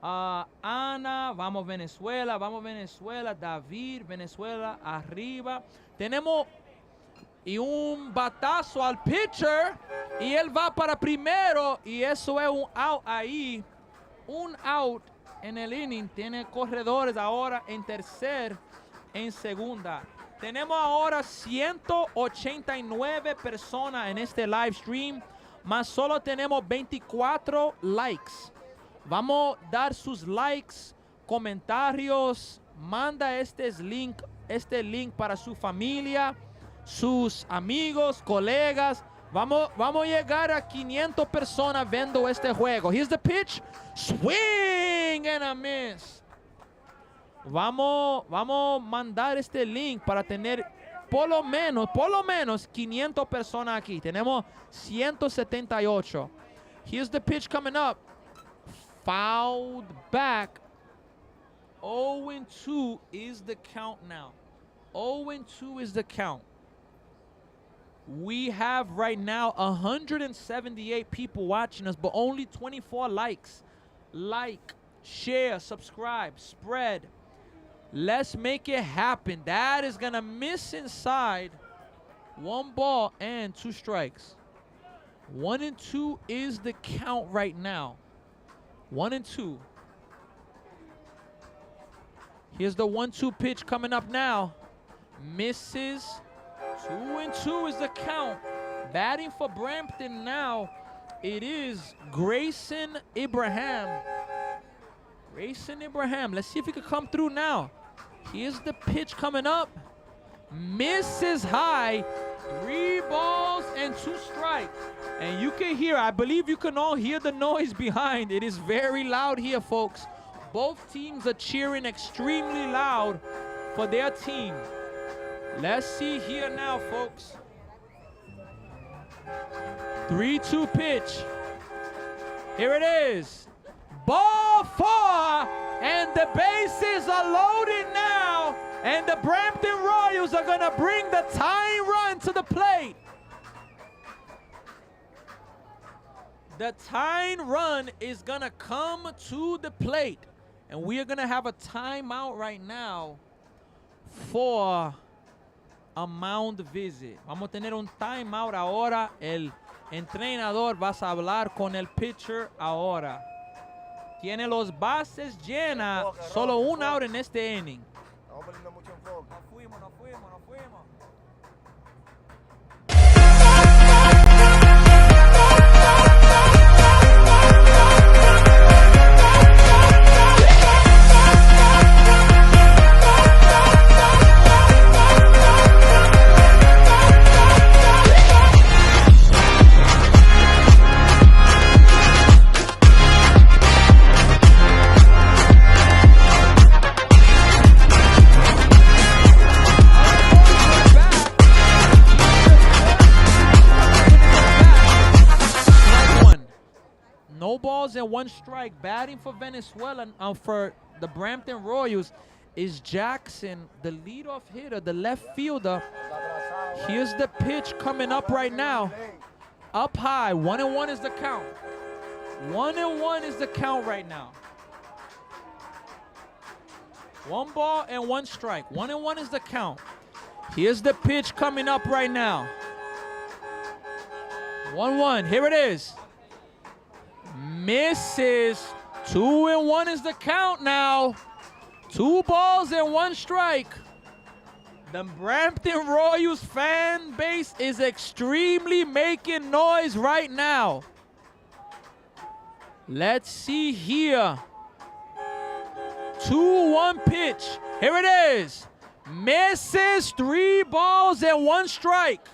Ana, vamos Venezuela, David, Venezuela, arriba. Tenemos y un batazo al pitcher y él va para primero y eso es un out ahí. Un out en el inning. Tiene corredores ahora en tercer, en segunda. Tenemos ahora 189 personas en este live stream, más solo tenemos 24 likes. Vamos a dar sus likes, comentarios, manda este link para su familia, sus amigos, colegas. Vamos a llegar a 500 personas viendo este juego. Here's the pitch, swing and a miss. Vamos a mandar este link para tener por lo menos 500 personas aquí. Tenemos 178. Here's the pitch coming up. fouled back. 0-2 is the count now. 0-2 is the count. We have right now 178 people watching us, but only 24 likes. Like, share, subscribe, spread. Let's make it happen. That is going to miss inside. 1 ball and 2 strikes. 1-2 is the count right now. 1-2. Here's the 1-2 pitch coming up now. Misses. 2-2 is the count. Batting for Brampton now, it is Grayson Abraham. Grayson Abraham. Let's see if he could come through now. Here's the pitch coming up. Misses high. 3 balls and 2 strikes. And you can hear, I believe you can all hear the noise behind. It is very loud here, folks. Both teams are cheering extremely loud for their team. Let's see here now, folks. 3-2 pitch. Here it is. Ball 4, and the bases are loaded now, and the Brampton Royals are going to bring the tying run to the plate. The tying run is going to come to the plate, and we are going to have a timeout right now for a mound visit. Vamos a tener un timeout ahora. El entrenador va a hablar con el pitcher ahora. Tiene los bases llenas. Solo un out en este inning. Estamos perdiendo mucho enfoque. Nos fuimos. No balls and 1 strike. Batting for Venezuela, for the Brampton Royals, is Jackson, the leadoff hitter, the left fielder. Here's the pitch coming up right now. Up high. 1-1 is the count. 1-1 is the count right now. 1 ball and 1 strike. 1-1 is the count. Here's the pitch coming up right now. 1-1. Here it is. Misses. 2-1 is the count now. 2 balls and 1 strike. The Brampton Royals fan base is extremely making noise right now. Let's see here. 2-1 pitch. Here it is. Misses. 3 balls and 1 strike.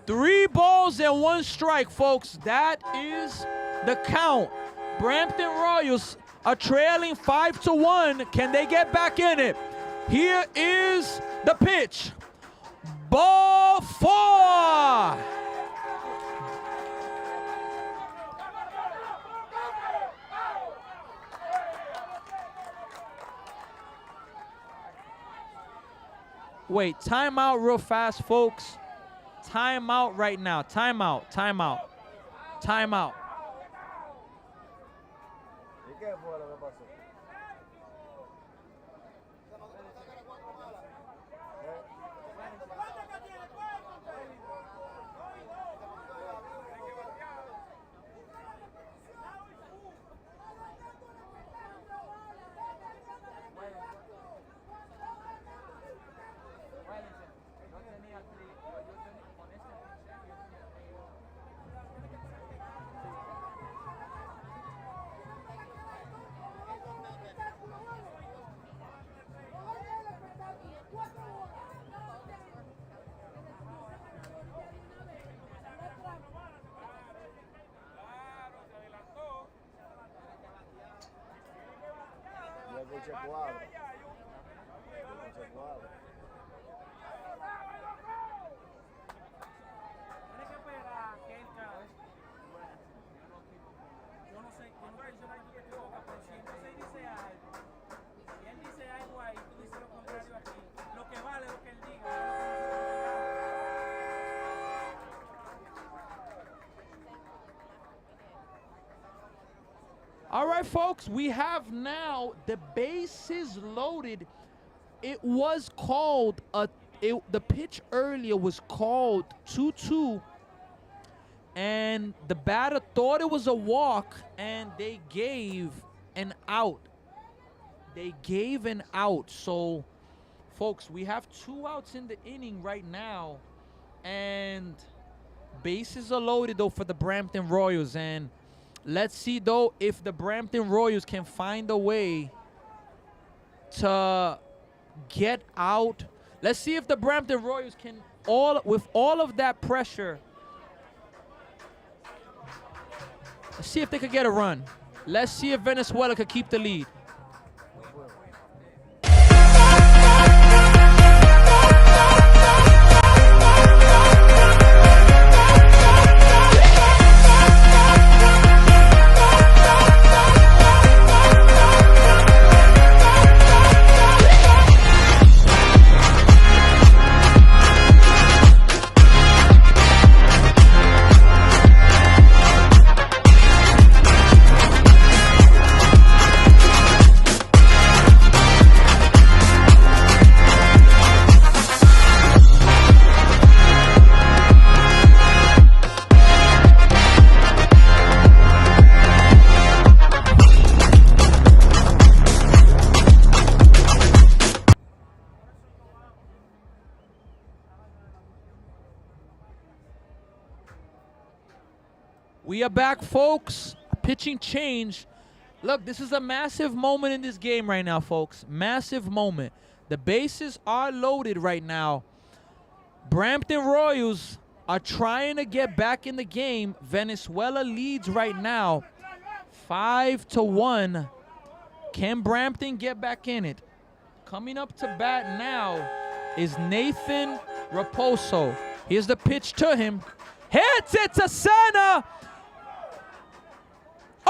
Three balls and 1 strike, folks. That is the count. Brampton Royals are trailing 5-1. Can they get back in it? Here is the pitch. Ball 4. Wait, timeout real fast, folks. Timeout right now. Timeout. ¿Y qué fue lo que pasó? Escuche cuadro. Tiene que esperar. yo no estoy diciendo que tú te equivocas, pero si entonces él dice algo, y él dice algo ahí, tú dices lo contrario aquí, lo que vale es lo que él diga, no es lo que All right, folks, we have now the bases loaded. It was called the pitch earlier was called 2-2, and the batter thought it was a walk, and they gave an out. They gave an out. So, folks, we have 2 outs in the inning right now, and bases are loaded though for the Brampton Royals, and let's see though if the Brampton Royals can find a way to get out. Let's see if the Brampton Royals can, with all of that pressure, let's see if they could get a run. Let's see if Venezuela could keep the lead. We are back, folks. Pitching change. Look, this is a massive moment in this game right now, folks. Massive moment. The bases are loaded right now. Brampton Royals are trying to get back in the game. Venezuela leads right now 5-1. Can Brampton get back in it? Coming up to bat now is Nathan Raposo. Here's the pitch to him. Hits it to center.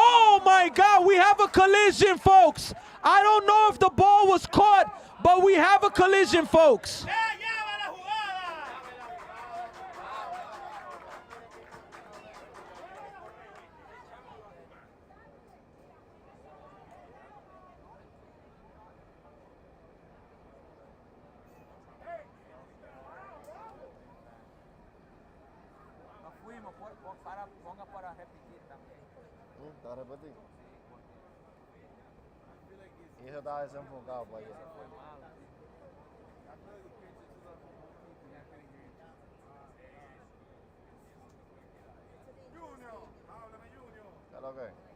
Oh my God, we have a collision, folks. I don't know if the ball was caught, but we have a collision, folks. Nos fuimos, ponga para repetir también. ¿Te repetí? Y eso estaba desenfocado para allá. ¿Qué es lo que?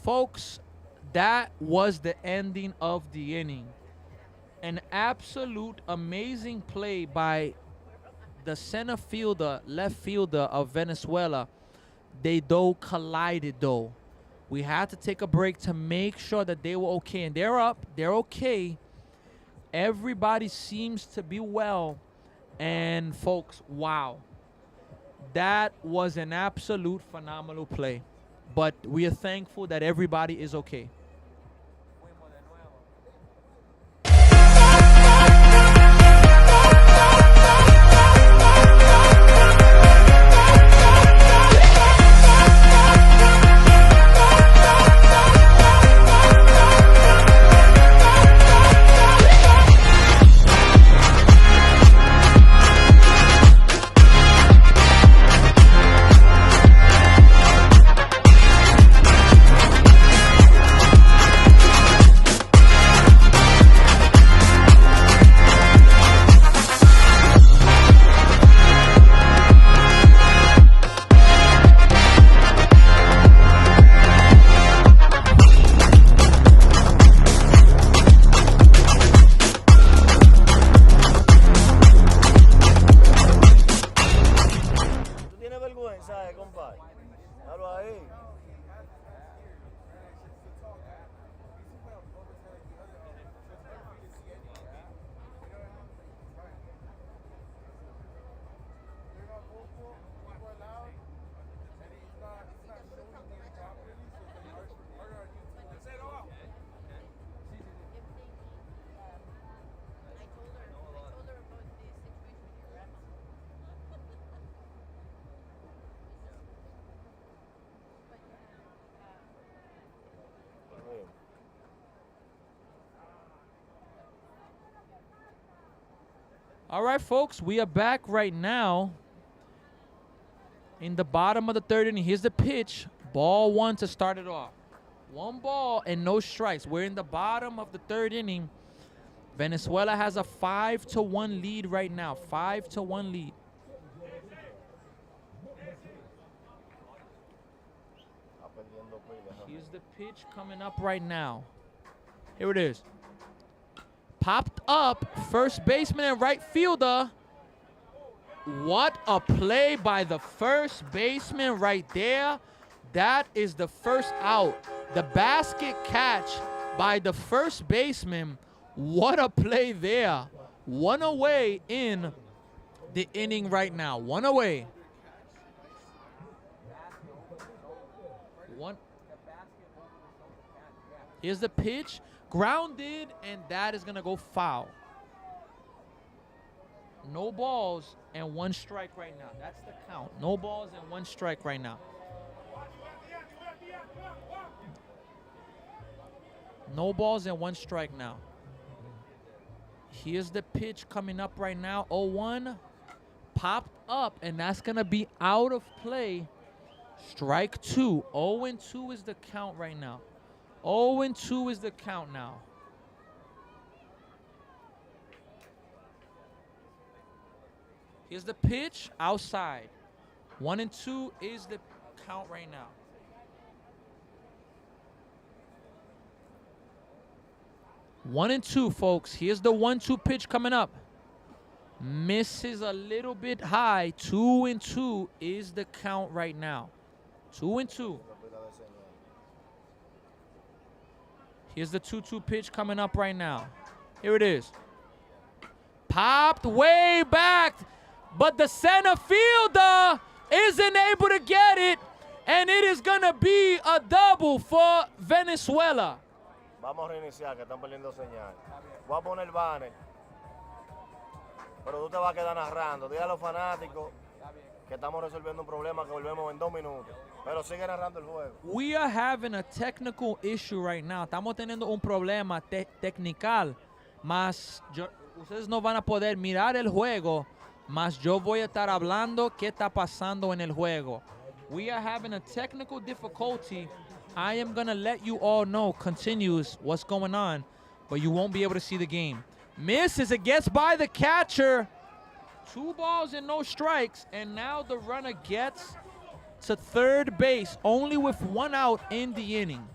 Folks, that was the ending of the inning. An absolute amazing play by the center fielder, left fielder of Venezuela. They though collided though. We had to take a break to make sure that they were okay. And they're up, they're okay. Everybody seems to be well. And folks, wow. That was an absolute phenomenal play. But we are thankful that everybody is okay. ahí. All right, folks, we are back right now in the bottom of the third inning. Here's the pitch. Ball one to start it off. 1 ball and no strikes. We're in the bottom of the third inning. Venezuela has a 5-1 lead right now. 5-1 lead. Here's the pitch coming up right now. Here it is. Popped up, first baseman and right fielder. What a play by the first baseman right there. That is the first out. The basket catch by the first baseman. What a play there. 1 away in the inning right now. 1 away. Here's the pitch. Grounded, and that is going to go foul. No balls and 1 strike right now. That's the count. No balls and 1 strike right now. No balls and 1 strike now. Here's the pitch coming up right now. 0-1. Popped up, and that's going to be out of play. Strike 2. 0-2 is the count right now. 0-2 is the count now. Here's the pitch outside. 1-2 is the count right now. One and two, folks. Here's the 1-2 pitch coming up. Misses a little bit high. 2-2 is the count right now. 2-2. Here's the 2-2 pitch coming up right now. Here it is. Popped way back, but the center fielder isn't able to get it, and it is going to be a double for Venezuela. Vamos a reiniciar, que están perdiendo señal. Voy a poner el banner, pero tú te vas a quedar narrando. Dile a los fanáticos que estamos resolviendo un problema, que volvemos en 2 minutos. Pero sigue narrando el juego. We are having a technical issue right now. Estamos teniendo un problema technical, mas ustedes no van a poder mirar el juego, mas yo voy a estar hablando qué está pasando en el juego. We are having a technical difficulty. I am going to let you all know, continues, what's going on, but you won't be able to see the game. Misses, it gets by the catcher. 2 balls and no strikes, and now the runner gets to third base, only with 1 out in the inning.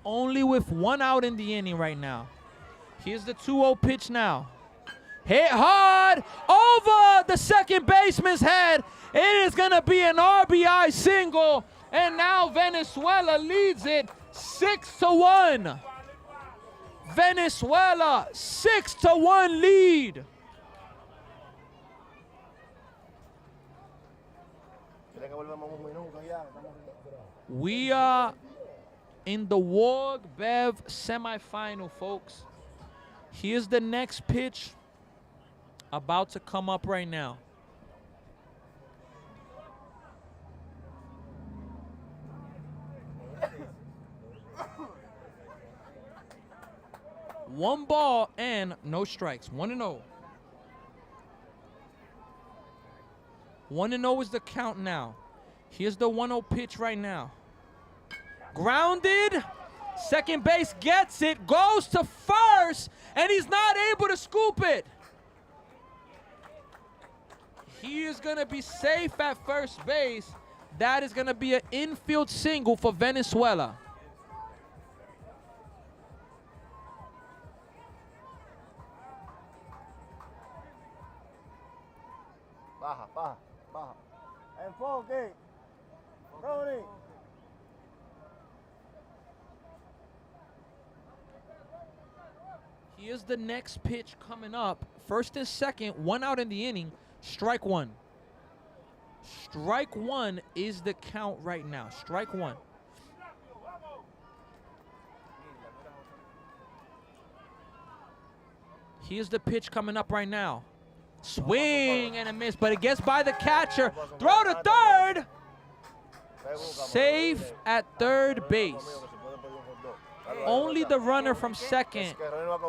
Only with 1 out in the inning right now. Here's the 2-0 pitch now. Hit hard over the second baseman's head. It is going to be an RBI single, and now Venezuela leads it 6-1. Venezuela, 6-1 lead. We are in the WARG Bev semifinal, folks. Here's the next pitch about to come up right now. One ball and no strikes. 1-0. 1-0 is the count now. Here's the 1-0 pitch right now. Grounded. Second base gets it. Goes to first. And he's not able to scoop it. He is going to be safe at first base. That is going to be an infield single for Venezuela. Baja, baja, baja. Enfoque. Ronnie. Here's the next pitch coming up. First and second, 1 out in the inning. Strike one. Strike one is the count right now. Strike one. Here's the pitch coming up right now. Swing and a miss, but it gets by the catcher. Throw to third. Safe at third base. Only the runner from second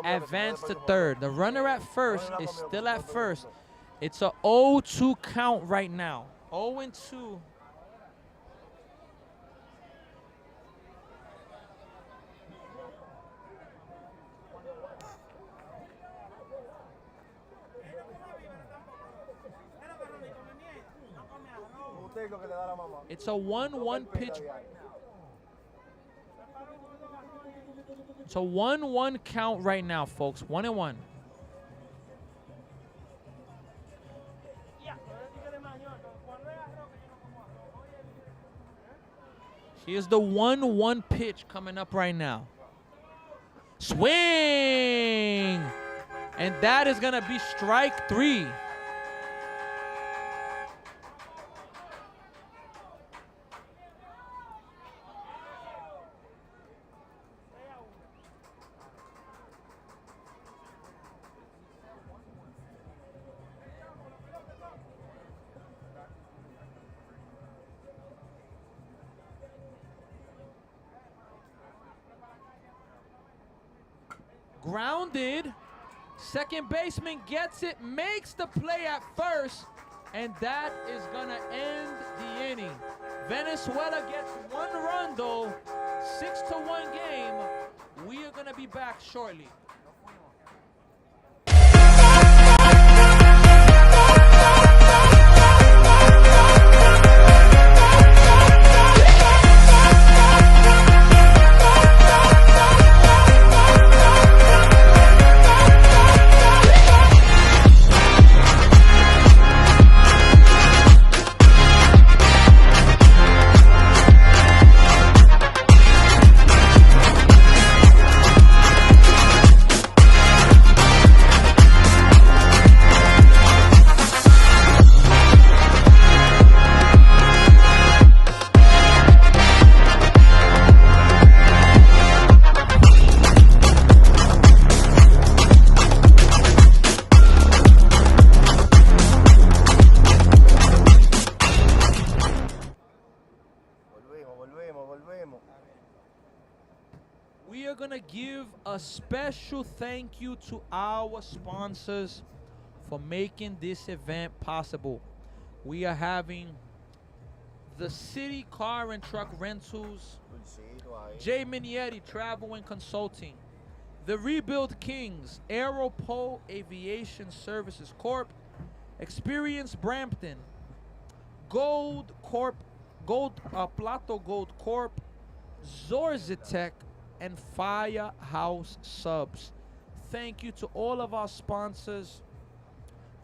advanced to third. The runner at first is still at first. It's a 0-2 count right now. 0-2. It's a 1-1 pitch. It's a 1-1 count right now, folks. 1-1. Here's the 1-1 pitch coming up right now. Swing! And that is going to be strike three. Grounded. Second baseman gets it, makes the play at first, and that is going to end the inning. Venezuela gets 1 run, though. 6-1 game. We are going to be back shortly. We are going to give a special thank you to our sponsors for making this event possible. We are having the City Car and Truck Rentals, J. Minietti Travel and Consulting, the Rebuild Kings, Aeropole Aviation Services Corp., Experience Brampton, Gold Corp, Plato Gold Corp, Zorzitech, and Firehouse Subs. Thank you to all of our sponsors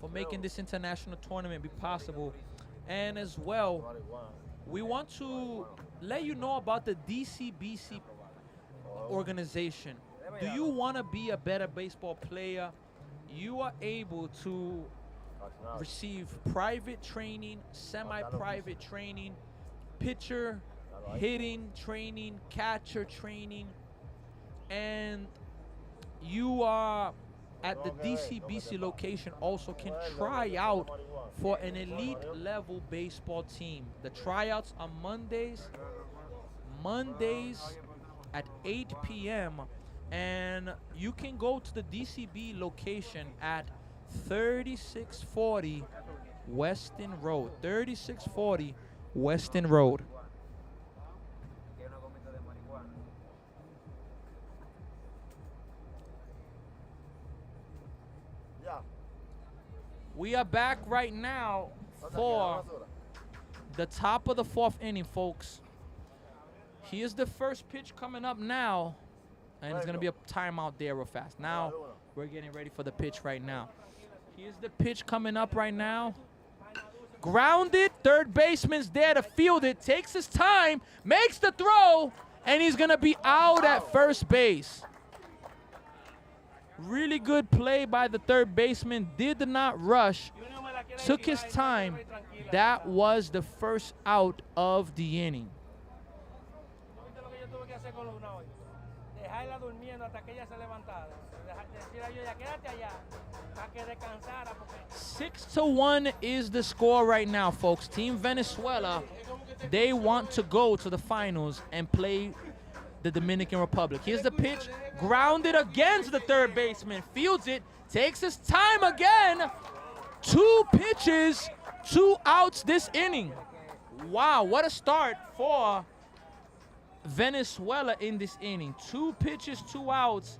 for making this international tournament be possible. And as well, we want to let you know about the DCBC organization. Do you want to be a better baseball player? You are able to receive private training, semi-private training, pitcher, hitting training, catcher training, and you are at the DCBC location also can try out for an elite level baseball team. The tryouts are Mondays at 8 p.m. and you can go to the DCB location at 3640 Weston Road. 3640 Weston Road. We are back right now for the top of the 4th inning, folks. Here's the first pitch coming up now, and it's going to be a timeout there real fast. Now, we're getting ready for the pitch right now. Here's the pitch coming up right now. Grounded, third baseman's there to field it, takes his time, makes the throw, and he's gonna be out at first base. Really good play by the third baseman, did not rush, took his time. That was the first out of the inning. ¿Viste lo que yo tuve que hacer con Luna hoy? Dejarla durmiendo hasta que ella se levantara. Decir a ella, quédate allá, para que descansara. 6-1 is the score right now, folks. Team Venezuela, they want to go to the finals and play the Dominican Republic. Here's the pitch, grounded against the third baseman, fields it, takes his time again. 2 pitches, 2 outs this inning. Wow, what a start for Venezuela in this inning. 2 pitches, 2 outs.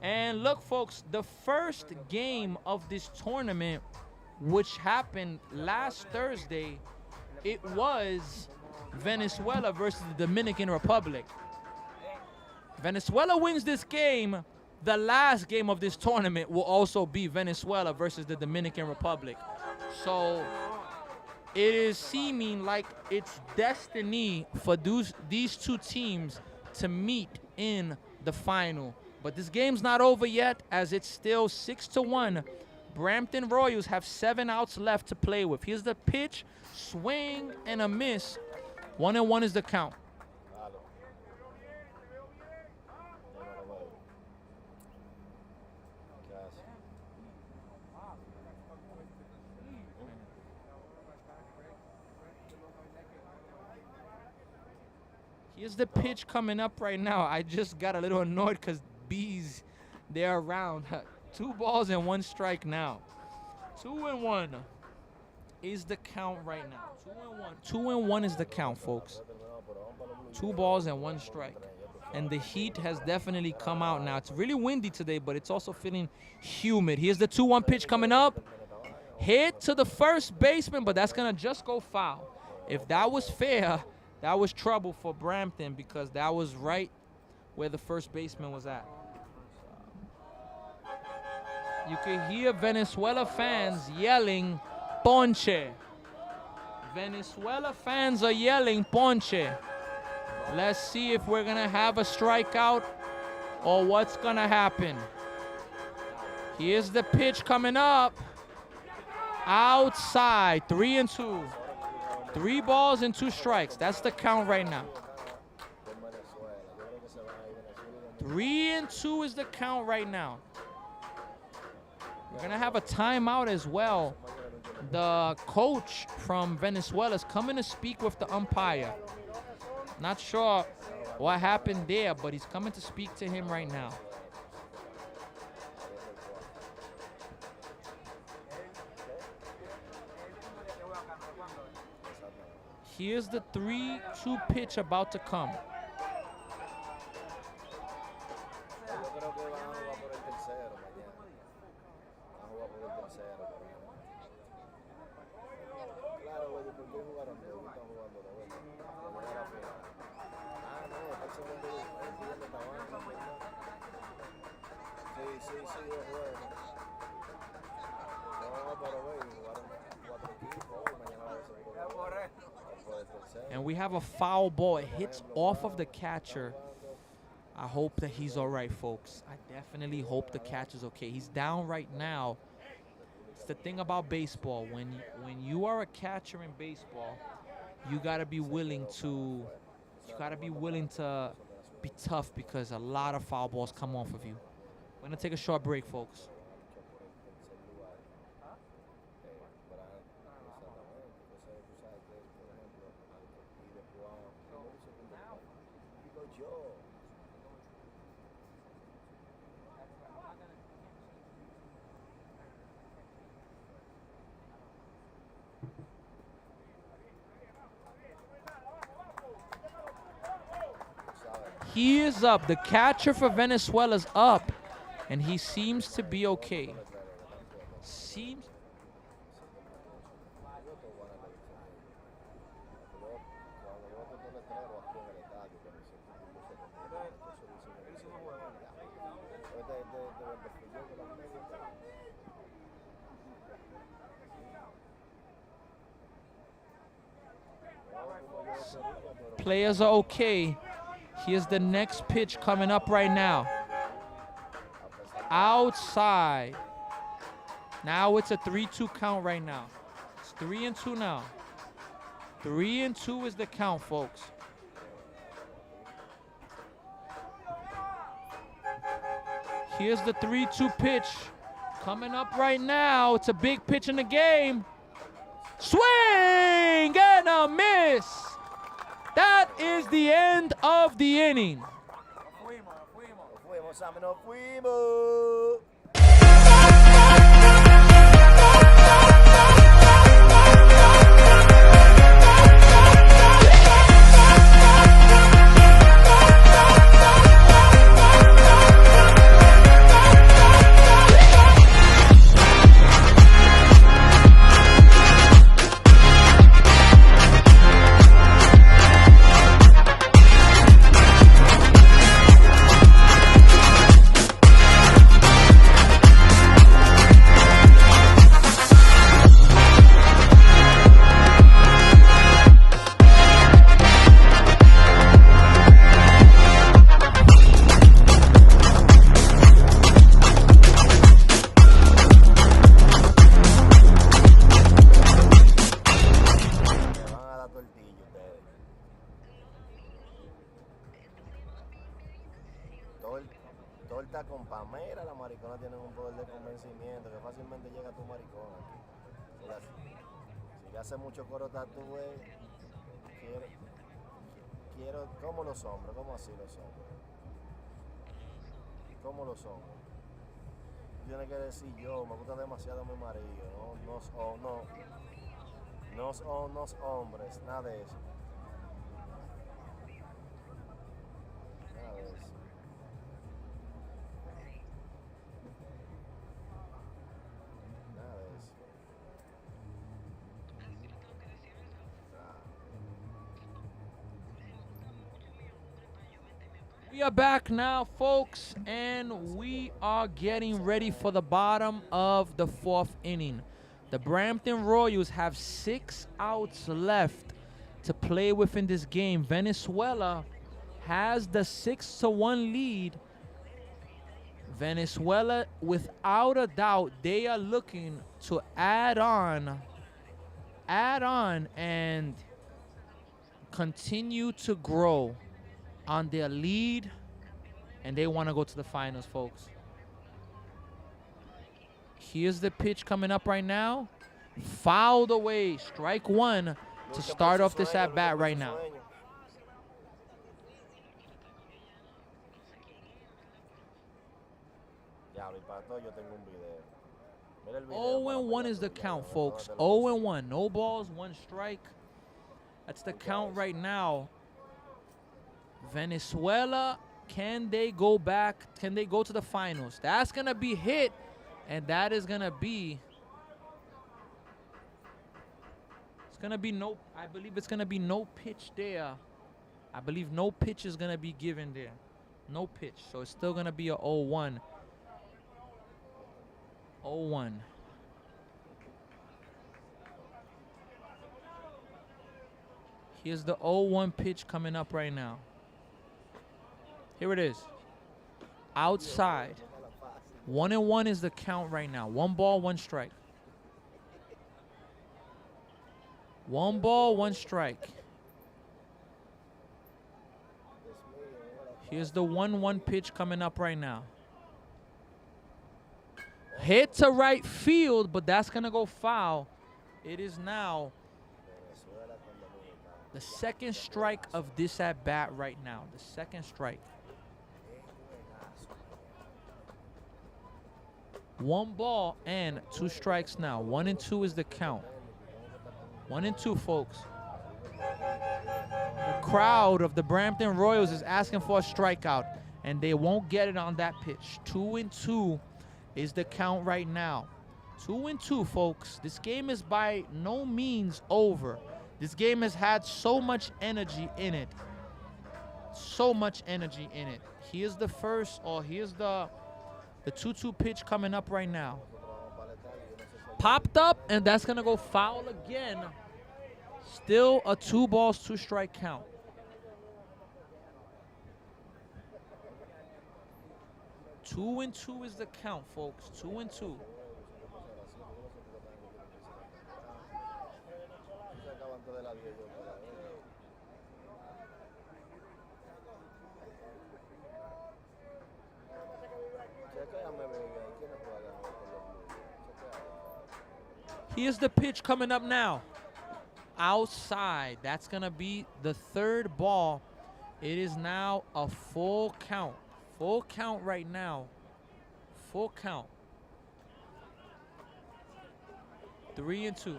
And look, folks, the first game of this tournament, which happened last Thursday, it was Venezuela versus the Dominican Republic. Venezuela wins this game, the last game of this tournament will also be Venezuela versus the Dominican Republic. So it is seeming like it's destiny for these 2 teams to meet in the final. But this game's not over yet, as it's still 6-1. Brampton Royals have 7 outs left to play with. Here's the pitch, swing and a miss. 1-1 is the count. Here's the pitch coming up right now. I just got a little annoyed because bees, they're around. 2 balls and 1 strike now. 2-1 is the count right now. 2-1. 2-1 is the count, folks. 2 balls and 1 strike. And the heat has definitely come out now. It's really windy today, but it's also feeling humid. Here's the 2-1 pitch coming up. Hit to the first baseman, but that's going to just go foul. If that was fair, that was trouble for Brampton, because that was right where the first baseman was at. You can hear Venezuela fans yelling, "Ponche." Venezuela fans are yelling, "Ponche." Let's see if we're going to have a strikeout or what's going to happen. Here's the pitch coming up. Outside, 3-2. 3 balls and 2 strikes. That's the count right now. 3-2 is the count right now. We're going to have a timeout as well. The coach from Venezuela is coming to speak with the umpire. Not sure what happened there, but he's coming to speak to him right now. Here's the 3-2 pitch about to come. And we have a foul ball. It hits off of the catcher. I hope that he's all right, folks. I definitely hope the catcher's okay. He's down right now. It's the thing about baseball. When you are a catcher in baseball, you gotta be willing to be tough, because a lot of foul balls come off of you. We're gonna take a short break, folks. He is up. The catcher for Venezuela's up, and he seems to be okay. Players are okay. Here's the next pitch coming up right now. Outside. Now it's a 3-2 count right now. It's 3-2 now. 3-2 is the count, folks. Here's the 3-2 pitch coming up right now. It's a big pitch in the game. Swing and a miss. That is the end of the inning. Fuimos, Sammy, nos fuimos. Torta con Pamela, la maricona tienen un poder de convencimiento que fácilmente llega a tu maricón aquí. Si le hace mucho coro tatúe, quiero, como los hombres, como así los hombres. Como los hombres. Tiene que decir yo, me gusta demasiado mi marido, no son hombres, nada de eso. Nada de eso. We are back now, folks, and we are getting ready for the bottom of the 4th inning. The Brampton Royals have 6 outs left to play with in this game. Venezuela has the 6-1 lead. Venezuela, without a doubt, they are looking to add on and continue to grow on their lead, and they want to go to the finals, folks. Here's the pitch coming up right now. Fouled away. Strike one to start off this at-bat right now. Oh and 1 is the count, folks. 0-1. No balls, 1 strike. That's the count right now. Venezuela, can they go back? Can they go to the finals? That's going to be hit, and that is going to be... It's going to be no... I believe it's going to be no pitch there. I believe no pitch is going to be given there. No pitch. So it's still going to be a 0-1. 0-1. Here's the 0-1 pitch coming up right now. Here it is. Outside. 1-1 is the count right now. 1 ball, 1 strike. 1 ball, 1 strike. Here's the 1-1 pitch coming up right now. Hit to right field, but that's going to go foul. It is now the 2nd strike of this at-bat right now. The 2nd strike. 1 ball and 2 strikes now. 1-2 is the count. 1-2, folks. The crowd of the Brampton Royals is asking for a strikeout, and they won't get it on that pitch. 2-2 is the count right now. 2-2, folks. This game is by no means over. This game has had so much energy in it. So much energy in it. Here's the first, or here's the 2-2 pitch coming up right now. Popped up, and that's going to go foul again. Still a 2 balls, 2 strike count. 2-2 is the count, folks. 2-2. Se acaban antes de las 10 yo creo. Chequéame, baby. ¿Quién es juega con los Blues? Here's the pitch coming up now. Outside. That's going to be the third ball. It is now a full count. Full count right now. Full count. 3-2.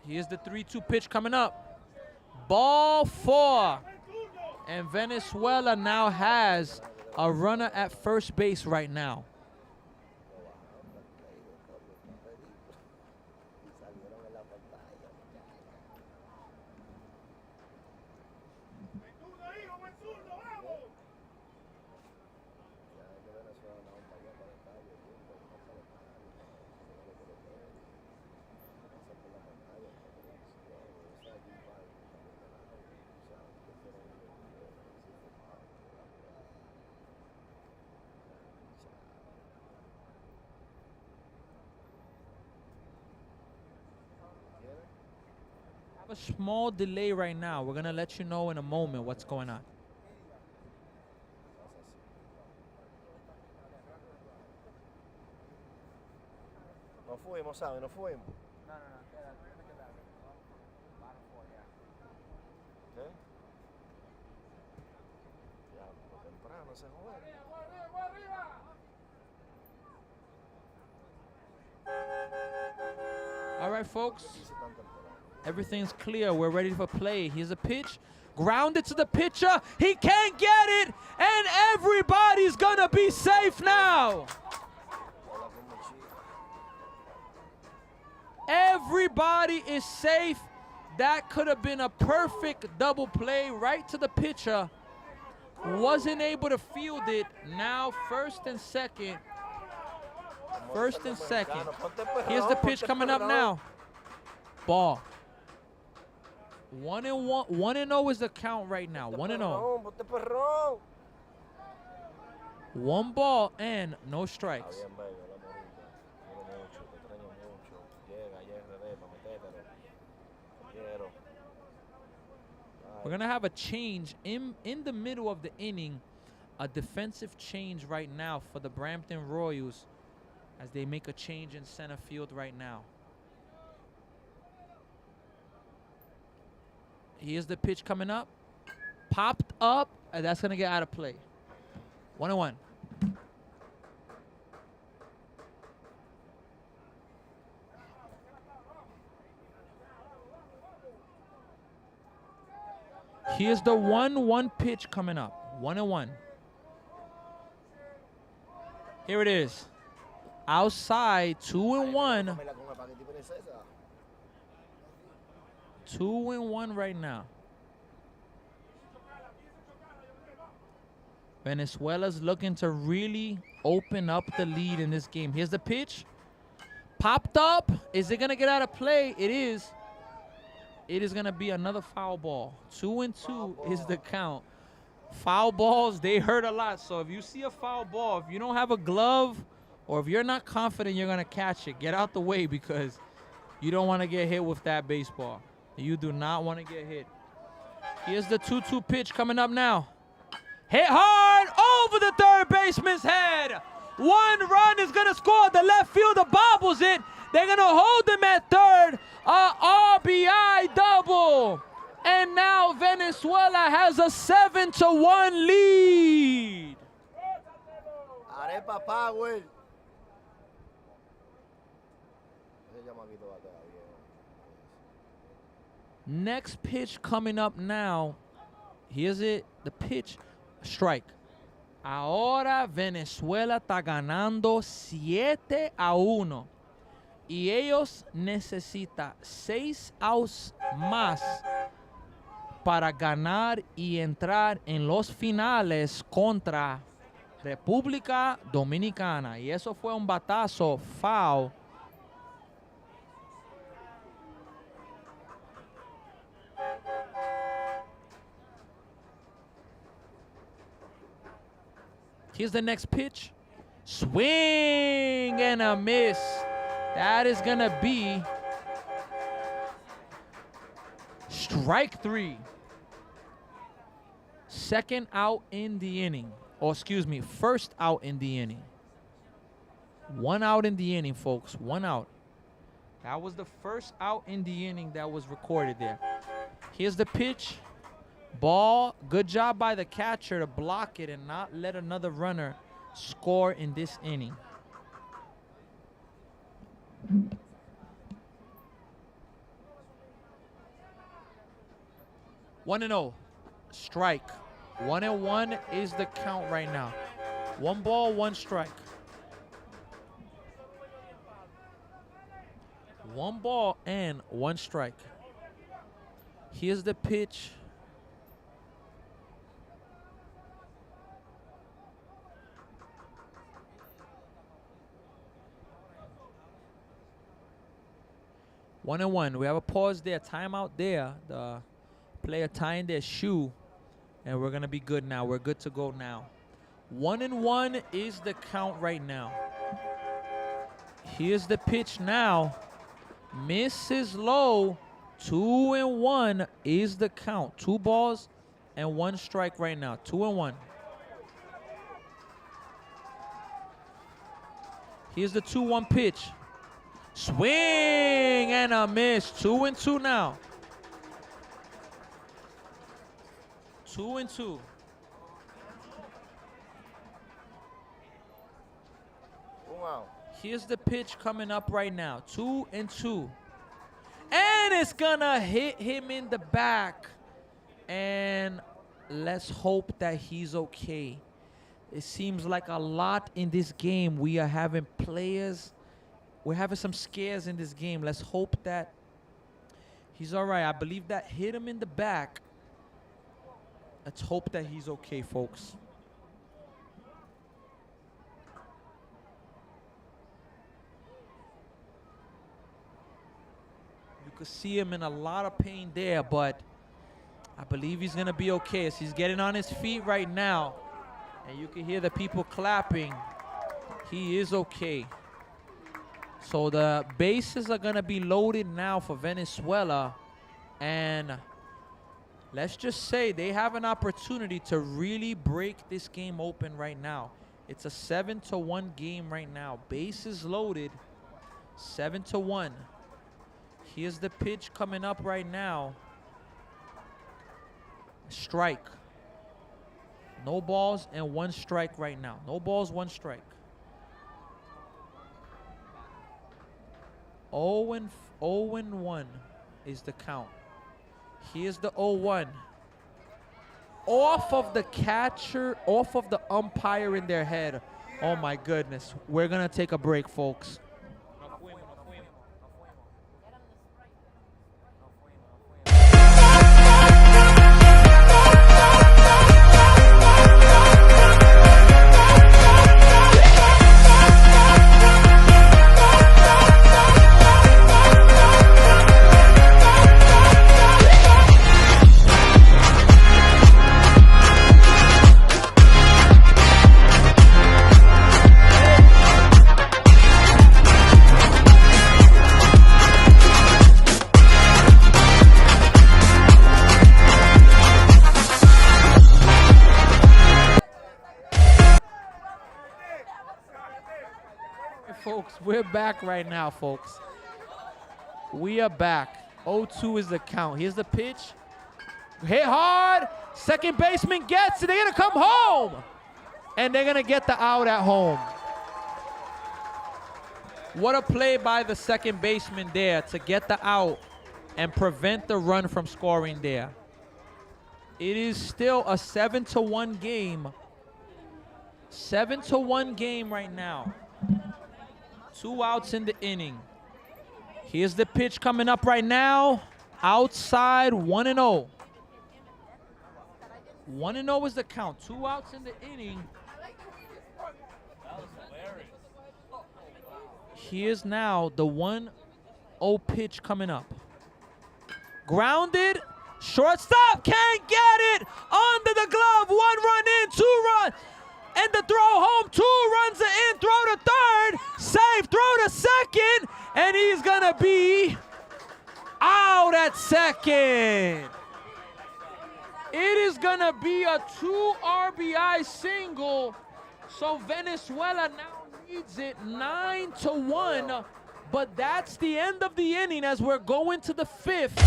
Here's the 3-2 pitch coming up. Ball 4. And Venezuela now has a runner at first base right now. Have a small delay right now. We're going to let you know in a moment what's going on. No fuimos, ¿sabes? No fuimos. No, quédate, tiene que quedar. Bottom 4, yeah. ¿Qué? Ya, por temprano se juega. All right, folks. Everything's clear. We're ready for play. Here's a pitch. Grounded to the pitcher. He can't get it. And everybody's going to be safe now. Everybody is safe. That could have been a perfect double play right to the pitcher. Wasn't able to field it. Now first and second. First and second. Here's the pitch coming up now. Ball. 1-1. 1-0 is the count right now. 1-0. One ball and no strikes. We're going to have a change in the middle of the inning. A defensive change right now for the Brampton Royals as they make a change in center field right now. Here's the pitch coming up. Popped up, and that's going to get out of play. 1-1. Here's the 1-1 pitch coming up. 1-1. Here it is. Outside, 2-1. 2-1 right now. Venezuela's looking to really open up the lead in this game. Here's the pitch. Popped up. Is it going to get out of play? It is. It is going to be another foul ball. 2-2 is the count. Foul balls, they hurt a lot. So if you see a foul ball, if you don't have a glove or if you're not confident you're going to catch it, get out the way because you don't want to get hit with that baseball. You do not want to get hit. Here's the 2-2 pitch coming up now. Hit hard over the third baseman's head. One run is going to score. The left fielder bobbles it. They're going to hold him at third. RBI double. And now Venezuela has a 7-1 lead. Arepa Power. Next pitch coming up now. Here's it. The pitch. Strike. Ahora Venezuela está ganando 7-1. Y ellos necesitan 6 outs más para ganar y entrar en los finales contra República Dominicana. Y eso fue un batazo foul. Here's the next pitch. Swing and a miss. That is going to be strike 3. Second out in the inning. Or excuse me, first out in the inning. 1 out in the inning, folks. 1 out. That was the first out in the inning that was recorded there. Here's the pitch. Ball. Good job by the catcher to block it and not let another runner score in this inning. One and 0. Strike. 1-1 is the count right now. 1 ball, 1 strike. 1 ball and 1 strike. Here's the pitch. One and 1. We have a pause there. Timeout there. The player tying their shoe. And we're going to be good now. We're good to go now. 1-1 is the count right now. Here's the pitch now. Misses low. 2-1 is the count. 2 balls and 1 strike right now. 2-1. Here's the 2-1 pitch. Swing and a miss. 2-2 now. 2-2. Wow. Here's the pitch coming up right now. 2-2. And it's gonna hit him in the back. And let's hope that he's okay. It seems like a lot in this game. We are having players. We're having some scares in this game. Let's hope that he's all right. I believe that hit him in the back. Let's hope that he's okay, folks. You could see him in a lot of pain there, but I believe he's going to be okay as he's getting on his feet right now. And you can hear the people clapping. He is okay. So the bases are going to be loaded now for Venezuela. And let's just say they have an opportunity to really break this game open right now. It's a 7-1 game right now. Bases loaded, 7-1. Here's the pitch coming up right now. Strike. No balls and 1 strike right now. No balls, 1 strike. 0-1 is the count. Here's the 0-1. Off of the catcher, off of the umpire in their head. Oh my goodness. We're going to take a break, folks. Folks, we're back right now, folks. We are back. 0-2 is the count. Here's the pitch. Hit hard. Second baseman gets it. They're going to come home. And they're going to get the out at home. What a play by the second baseman there to get the out and prevent the run from scoring there. It is still a 7-1 game. 7-1 game right now. 2 outs in the inning. Here's the pitch coming up right now. Outside, 1-0. 1-0 is the count. 2 outs in the inning. Here's now the 1-0 pitch coming up. Grounded. Shortstop can't get it. Under the glove. 1 run in, 2 run. And the throw home, 2 runs it in, throw to third, save, throw to second, and he's gonna be out at second. It is gonna be a 2 RBI single, so Venezuela now leads it 9-1, but that's the end of the inning as we're going to the 5th.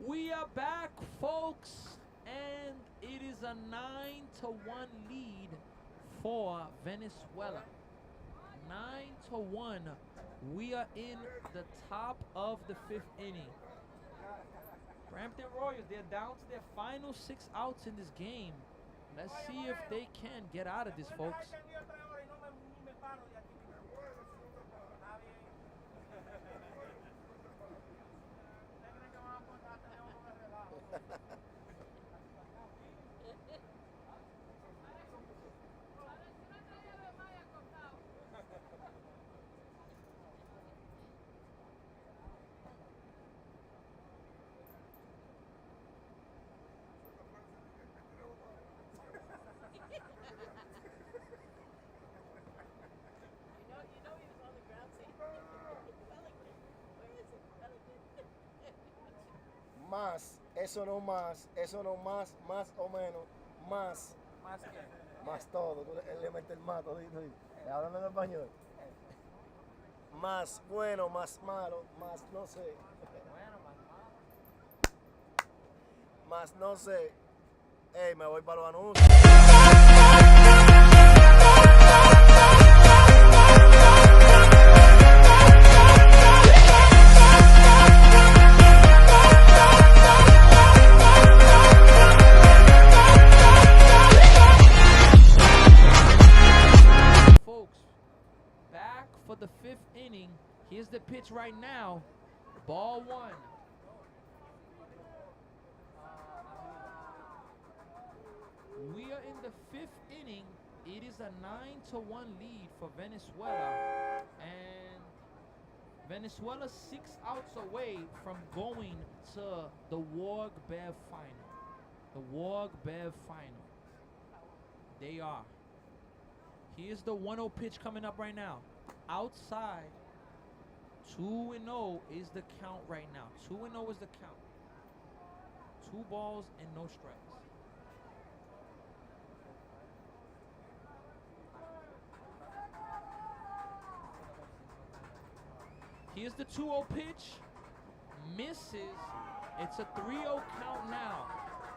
We are back, folks, and it is a 9-1 lead for Venezuela. 9-1. We are in the top of the 5th inning. Brampton Royals, they're down to their final 6 outs in this game. Let's see if they can get out of this, folks. Más, eso no más o menos, más. ¿Más qué? Más todo, él le mete el más todito. Hablando en español. Más bueno, más malo, más no sé. Bueno, más malo. Más no sé. Ey, me voy para los anuncios. For the 5th inning, here's the pitch right now. Ball 1. We are in the 5th inning. It is a 9-1 lead for Venezuela, and Venezuela 6 outs away from going to the WARG Bev final. The WARG Bev final. They are. Here's the 1-0 pitch coming up right now. Outside, 2-0 is the count right now. 2-0 is the count. 2 balls and no strikes. Here's the 2-0 pitch. Misses. It's a 3-0 count now.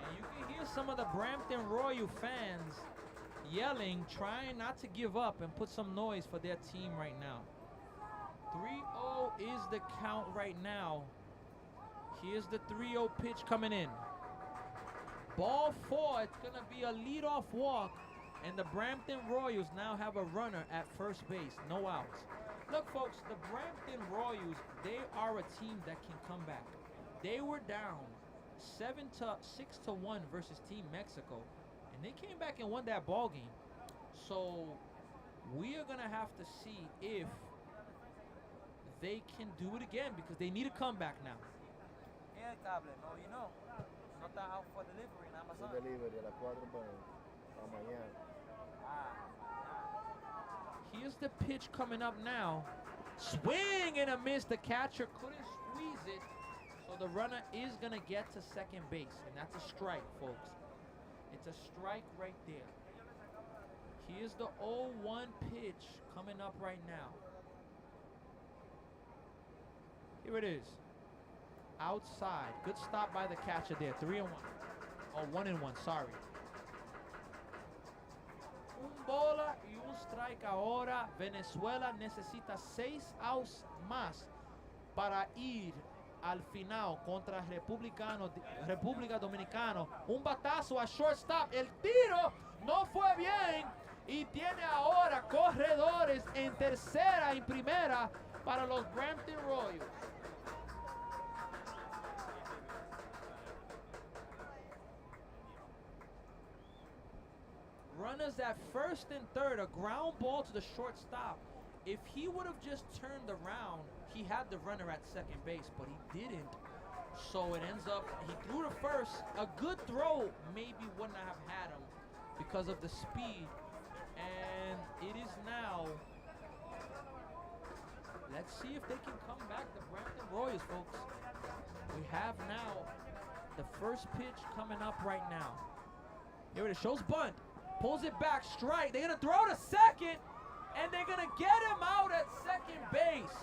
And you can hear some of the Brampton Royal fans yelling, trying not to give up and put some noise for their team right now. 3-0 is the count right now. Here's the 3-0 pitch coming in. Ball 4, it's going to be a leadoff walk, and the Brampton Royals now have a runner at first base, no outs. Look, folks, the Brampton Royals, they are a team that can come back. They were down 6-1 versus Team Mexico, and they came back and won that ball game. So we are gonna have to see if they can do it again, because they need a comeback now. Yeah, cable, no, you know. No está out for delivery en Amazon. Delivery a las 4 para mañana. Here's the pitch coming up now. Swing and a miss. The catcher couldn't squeeze it. So the runner is going to get to second base. And that's a strike, folks. It's a strike right there. Here's the 0-1 pitch coming up right now. Here it is. outside. Good stop by the catcher there. 3-1. Oh, 1-1, sorry. Un bola y un strike ahora. Venezuela necesita 6 outs más para ir al final contra República Dominicana. Un batazo a shortstop. El tiro no fue bien. Y tiene ahora corredores en tercera y primera para los Brampton Royals. Runners at first and third, a ground ball to the shortstop. If he would have just turned around, he had the runner at second base, but he didn't. So it ends up, he threw to first. A good throw maybe wouldn't have had him because of the speed. And it is now, let's see if they can come back, the Brampton Royals, folks. We have now the first pitch coming up right now. Here it is, shows bunt. Pulls it back, strike. They're gonna throw to second, and they're gonna get him out at second base.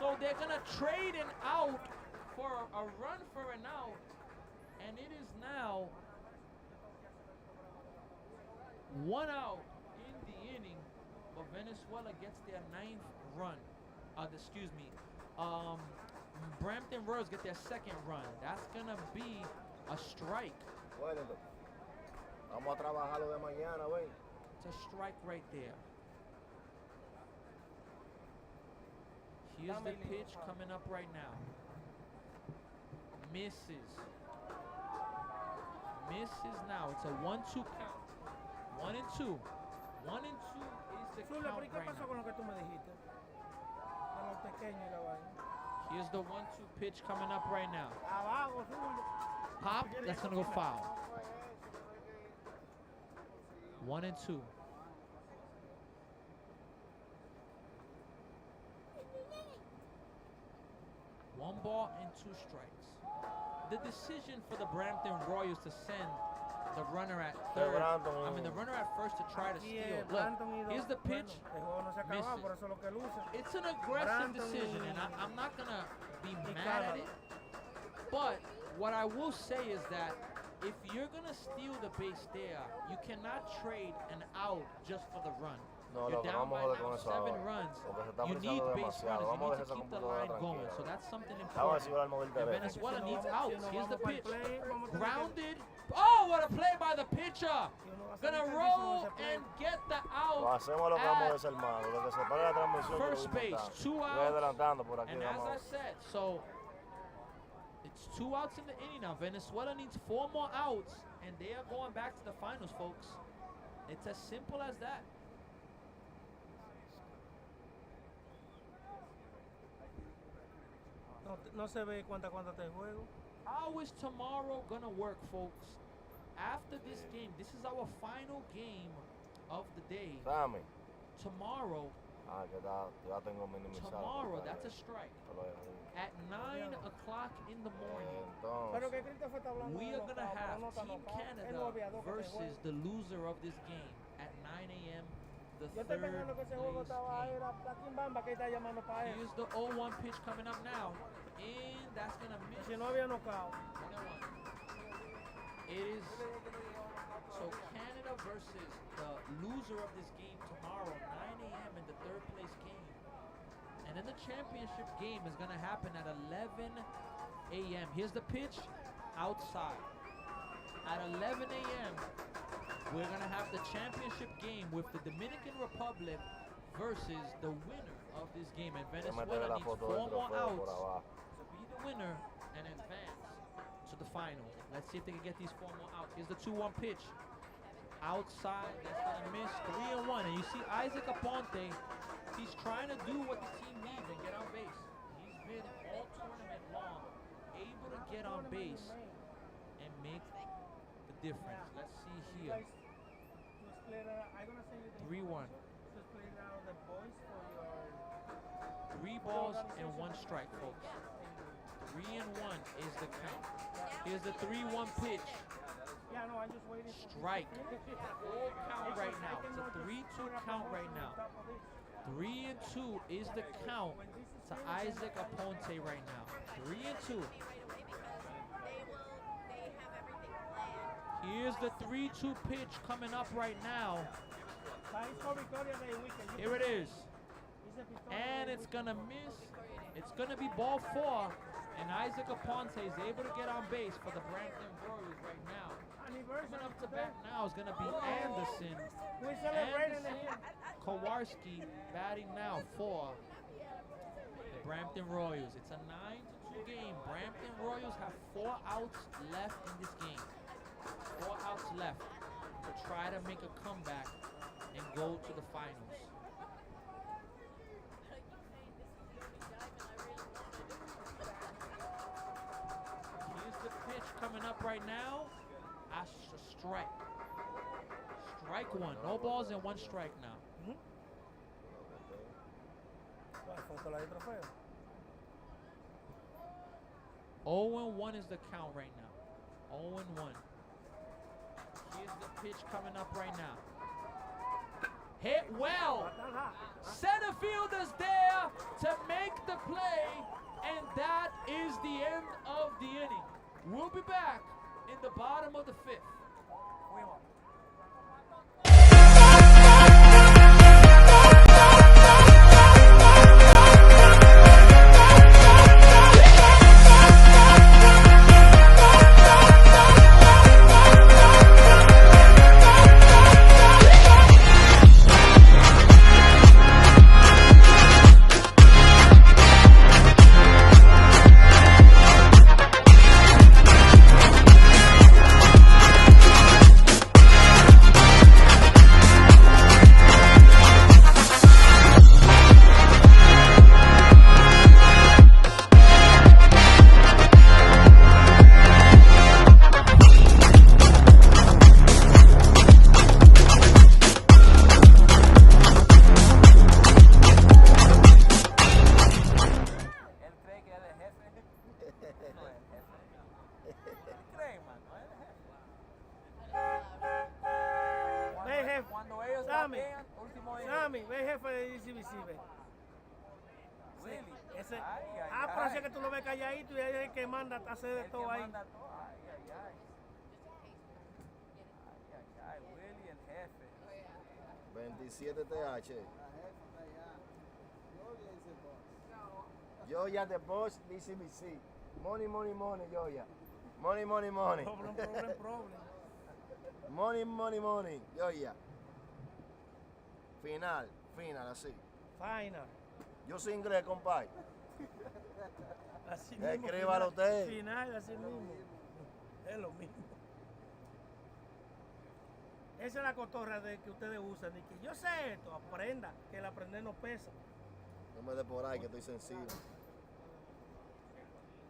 So they're gonna trade an out for a run for an out, and it is now 1 out in the inning, but Venezuela gets their 9th run. Excuse me. Brampton Royals get their 2nd run. That's gonna be a strike. Bueno, vamos a trabajar lo de mañana, güey. It's a strike right there. Here's the pitch coming up right now. Misses. Misses now. It's a 1-2 count. 1-2. 1-2 is the Zula, count ¿pero y qué right pasó now. con lo que tú me dijiste? Con los pequeños y la vaina. Here's the 1-2 pitch coming up right now. Abajo, Zula. Pop, that's gonna go foul. 1-2. One ball and 2 strikes. The decision for the Brampton Royals to send the runner at third, the runner at first to try to steal. Look, here's the pitch. Misses. It's an aggressive decision, and I'm not gonna be mad at it. But what I will say is that if you're gonna steal the base there, you cannot trade an out just for the run. No, You're loco, down vamos a by joder now con eso 7 ahora, runs. porque se está You need frizando base demasiado. runners. Vamos a You dejar need esa to keep the computadora line going. tranquila. So that's something Vamos a ver si important. va el móvil de And Venezuela. Venezuela needs outs. Here's the pitch. Vamos a Grounded. Oh, what a play by the pitcher. Gonna roll and get the Lo out hacemos lo que vamos a at hacer, hermano. Lo que se para la transmisión. first base. 2 Voy outs. adelantando por aquí. And as Vamos I said, so it's 2 outs in the inning now. Venezuela needs 4 more outs, and they are going back to the finals, folks. It's as simple as that. No se ve cuánta te juego. How is tomorrow gonna work, folks? After this game, this is our final game of the day. Dame. Tomorrow, Que ya tengo minimizado. tomorrow, that's a strike. At 9 o'clock in the morning, Pero Entonces, que Christopher está hablando we de are gonna knockout, have pero no está Team knockout. Es Canada noviado que te versus juego. the loser of this game at 9 a.m. The Yo estoy third pensando que ese place juego estaba ahí, game. era la Kimbamba que está llamando para Here's eso. the 0-1 pitch coming up now, and that's gonna miss. Si no había knockout. 1-1. It is so Canada versus the loser of this game tomorrow, 9 a.m. in the third place game. And then the championship game is gonna happen at 11 a.m. Here's the pitch, outside. At 11 a.m., we're gonna have the championship game with the Dominican Republic versus the winner of this game. And Venezuela needs 4 more outs to be the winner and advance to the final. Let's see if they can get these 4 more outs. Here's the 2-1 pitch. Outside, that's gonna miss. 3-1. And you see Isaac Aponte, he's trying to do what the team needs and get on base. He's been all tournament long able to get on base and make the difference. Let's see here. 3-1. 3 balls and 1 strike, folks. 3-1 is the count. Here's the 3-1 pitch. Strike. Full count right now. It's a 3-2 count right now. 3-2 is the count to Isaac Aponte right now. 3-2. Here's the 3-2 pitch coming up right now. Here it is. And it's gonna miss. It's gonna be ball 4. And Isaac Aponte is able to get on base for the Brampton Royals right now. Coming up to bat now is gonna be Anderson. Kowarski batting now for the Brampton Royals. It's a 9-2 game. Brampton Royals have 4 outs left in this game. 4 outs left to try to make a comeback and go to the finals. Here's the pitch coming up right now. A strike. Strike 1. No balls and 1 strike now. 0-1 is the count right now. 0-1. Here's the pitch coming up right now. Hit well. Center fielder's there to make the play, and that is the end of the inning. We'll be back in the bottom of the 5th. Sammy, ve jefe de DCBC, ve. Ese, pero ese que tú lo ves calladito y es el que manda a hacer de todo ahí. Willy, el jefe. 27 TH. Yoya the boss, DCBC. Money, money, money, Yoya. Money, money, money. Problem. Money, money, money, Yoya. Final, así. Final. Yo soy inglés, compadre. Así mismo. Escríbalo usted. Final, así mismo. Es lo mismo. Esa es la cotorra de que ustedes usan. De que yo sé esto, aprenda, que el aprender no pesa. No me dé por ahí, que estoy sensible.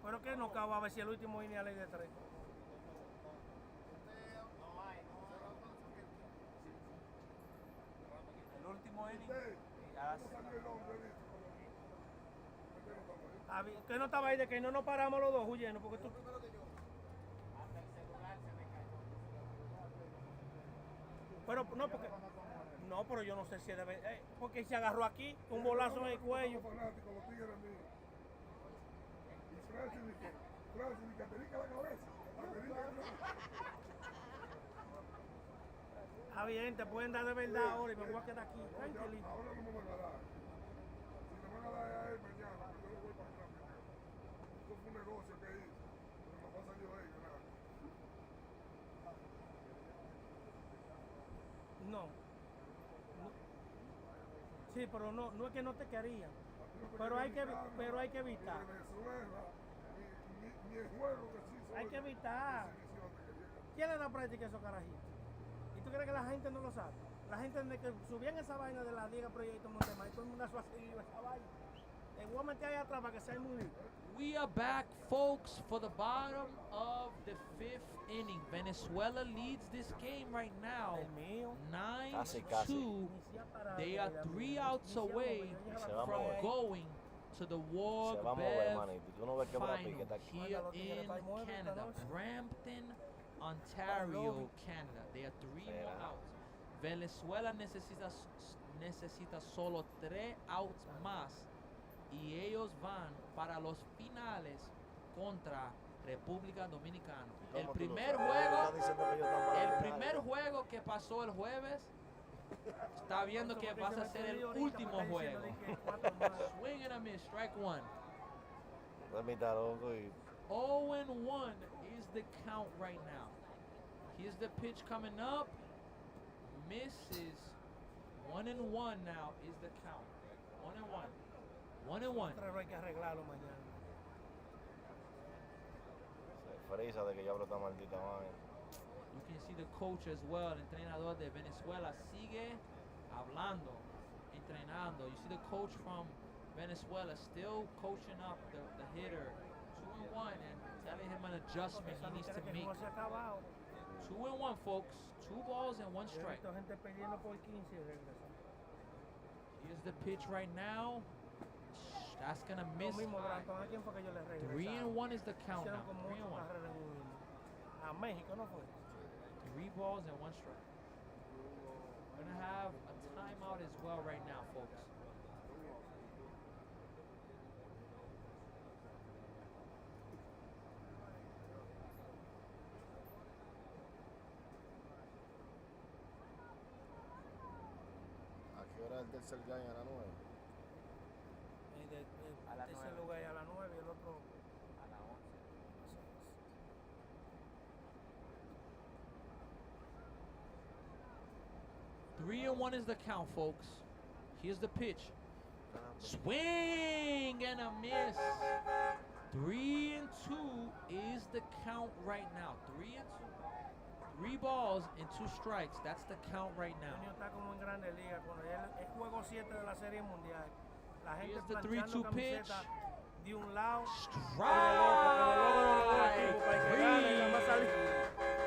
Pero que no acaba a ver si el último inning a ley de 3. El último inning. Que no estaba ahí de que no nos paramos los dos huyendo, porque tú. Pero no, porque. No, pero yo no sé si debe. Porque se agarró aquí, un bolazo en el cuello. Está bien, te pueden dar de verdad ahora y me voy a quedar aquí, tranquilito. Ahora no me van a dar. Si me van a dar a él mañana, yo lo voy para atrás. Esto fue un negocio que hice. Pero no pasa yo ahí, nada. No. Sí, pero no es que no te querían. Pero hay que evitar. Venezuela, ni el juego que sí Hay que evitar. ¿Quién le da práctica a esos carajitos? ¿Y tú crees que la gente no lo sabe? La gente desde que subían esa vaina de la Liga Proyecto Montemar, y todo el mundo ha seguido esa vaina. Le voy a meter ahí atrás para que sea muy bien. We are back, folks, for the bottom of the 5th inning. Venezuela leads this game right now, 9-2. They are 3 outs away from going to the World Bev Final here in Canada, Brampton, Ontario, Canada. They are 3 more outs. Venezuela necesita solo 3 outs más y ellos van para los finales contra República Dominicana. El primer juego que pasó el jueves, está viendo que vas a ser el último juego. Swing and a miss, strike one. 0-1 is the count right now. Here's the pitch coming up. Misses. 1-1 now is the count. 1-1. 1-1. Pero hay que arreglarlo mañana. Frisa de que ya hablo esta maldita vaina. You can see the coach as well, el entrenador de Venezuela sigue hablando, entrenando. You see the coach from Venezuela still coaching up the hitter. 2-1 and telling him an adjustment he needs to make. 2-1, folks. 2 balls and 1 strike. Here's the pitch right now. That's gonna miss. 3-1 is the count now. 3-1. A México no fue. 3 balls and 1 strike. We're gonna have a timeout as well right now, folks. ¿A qué hora el tercer game? A las 9. A las 9. Ese lugar a las 9 y el otro A las 11. 3-1 is the count, folks. Here's the pitch. Swing and a miss. 3-2 is the count right now. 3-2. 3 balls and 2 strikes. That's the count right now. Junior está como en Grandes Ligas cuando es juego 7 de la Serie Mundial. La gente Here's the planchando 3-2 pitch. camiseta de un lado. Strike.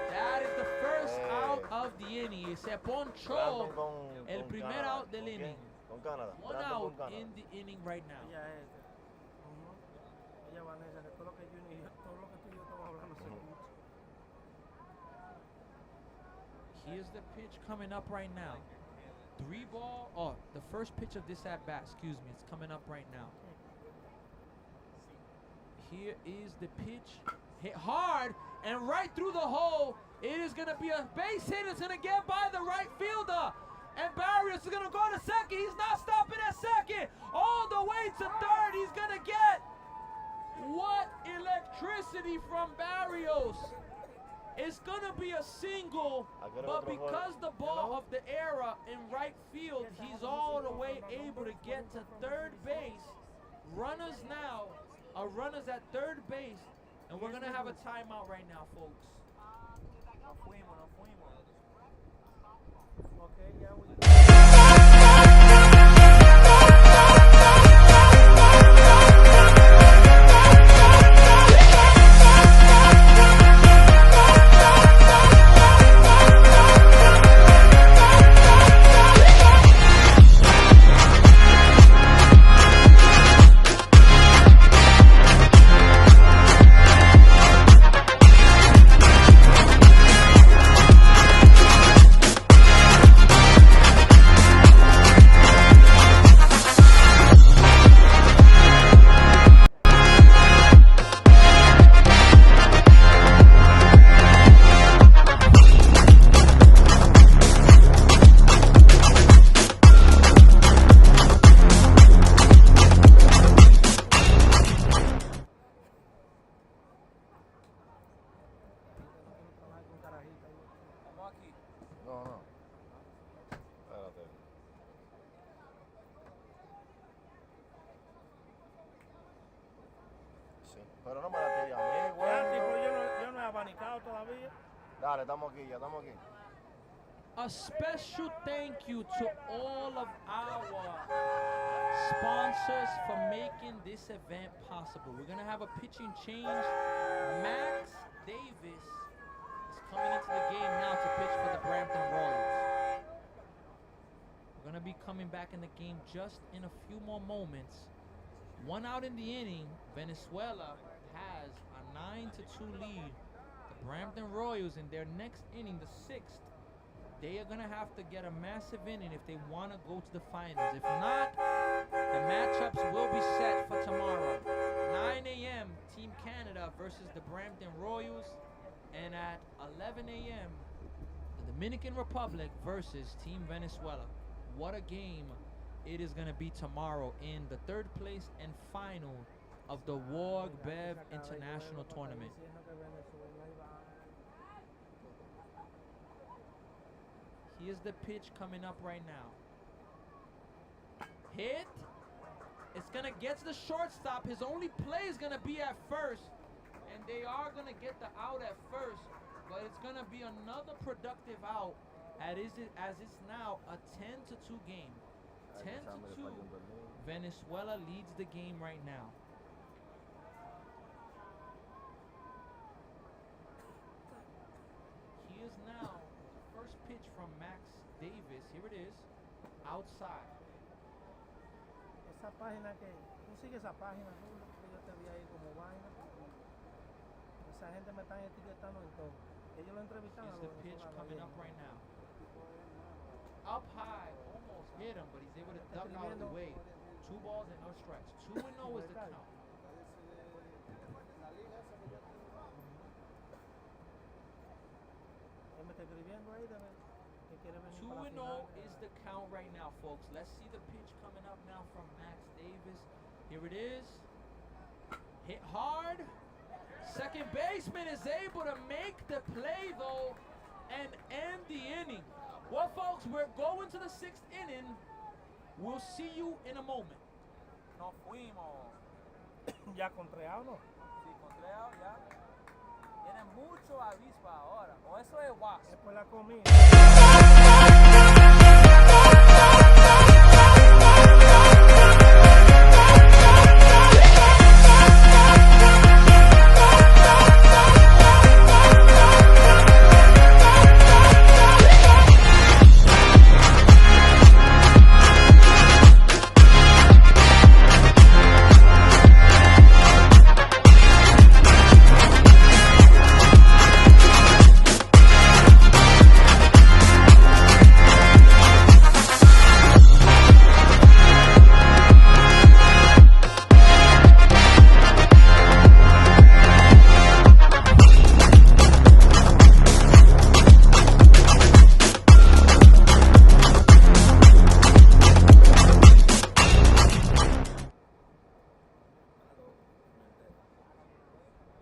That is the first out of the inning. Se ponchó el primer out del inning. Con Canadá. 1 out in the inning right now. Ella es. Ella Vanessa, que todo lo que Junior, todo lo que tú y yo estamos hablando se escucha. Here's the pitch coming up right now. 3 ball. Oh, the first pitch of this at bat. Excuse me. It's coming up right now. Here is the pitch. Hit hard and right through the hole. It is going to be a base hit. It's going to get by the right fielder. And Barrios is going to go to second. He's not stopping at second. All the way to third. He's going to get. What electricity from Barrios. It's going to be a single, but because the ball of the era in right field, he's all the way able to get to third base. Runners now are runners at third base, and we're going to have a timeout right now, folks. Nos fuimos. Okay, yeah, we Estamos aquí. No. Espérate. Sí. Pero no me la tires a mí, ya, güey. tipo, yo no he abanicado todavía. Dale, estamos aquí, ya estamos aquí. A special thank you to all of our sponsors for making this event possible. We're going to have a pitching change. Max Davis is coming into the game now to pitch for the Brampton Royals. We're going to be coming back in the game just in a few more moments. 1 out in the inning. Venezuela has a 9-2 lead. The Brampton Royals in their next inning, the 6th, they are going to have to get a massive inning if they want to go to the finals. If not, The matchups will be set for tomorrow. 9 a.m. Team Canada versus the Brampton Royals, and at 11 a.m. the Dominican Republic versus Team Venezuela. What a game it is going to be tomorrow in the third place and final of the WARG Bev International Tournament. Here's the pitch coming up right now. Hit. It's going to get to the shortstop. His only play is going to be at first. And they are going to get the out at first. But it's going to be another productive out as it's now a 10-2 game. 10-2. Venezuela leads the game right now. Here's now the first pitch from Max Davis. Here it is. Outside. Esa página que tú sigues esa página, Rulo, que yo te vi ahí como vaina. Esa gente me están etiquetando en todo. Ellos lo entrevistan a Here's the los pitch venezolanos. coming up right now. Up high, almost hit him, but he's able to duck out of the way. 2 balls and no strikes. 2-0 is the count. Él me está escribiendo ahí de ver que quiere venir 2-0 para la final. is the count right now, folks. Let's see the pitch coming up now from Max Davis. Here it is. Hit hard. Second baseman is able to make the play, though, and end the inning. Well, folks, we're going to the 6th inning. We'll see you in a moment. Nos fuimos. Ya con 3 outs, ¿no? Sí, con 3 outs ya. Tiene mucho avispa ahora. O eso es wasp. Después la comida.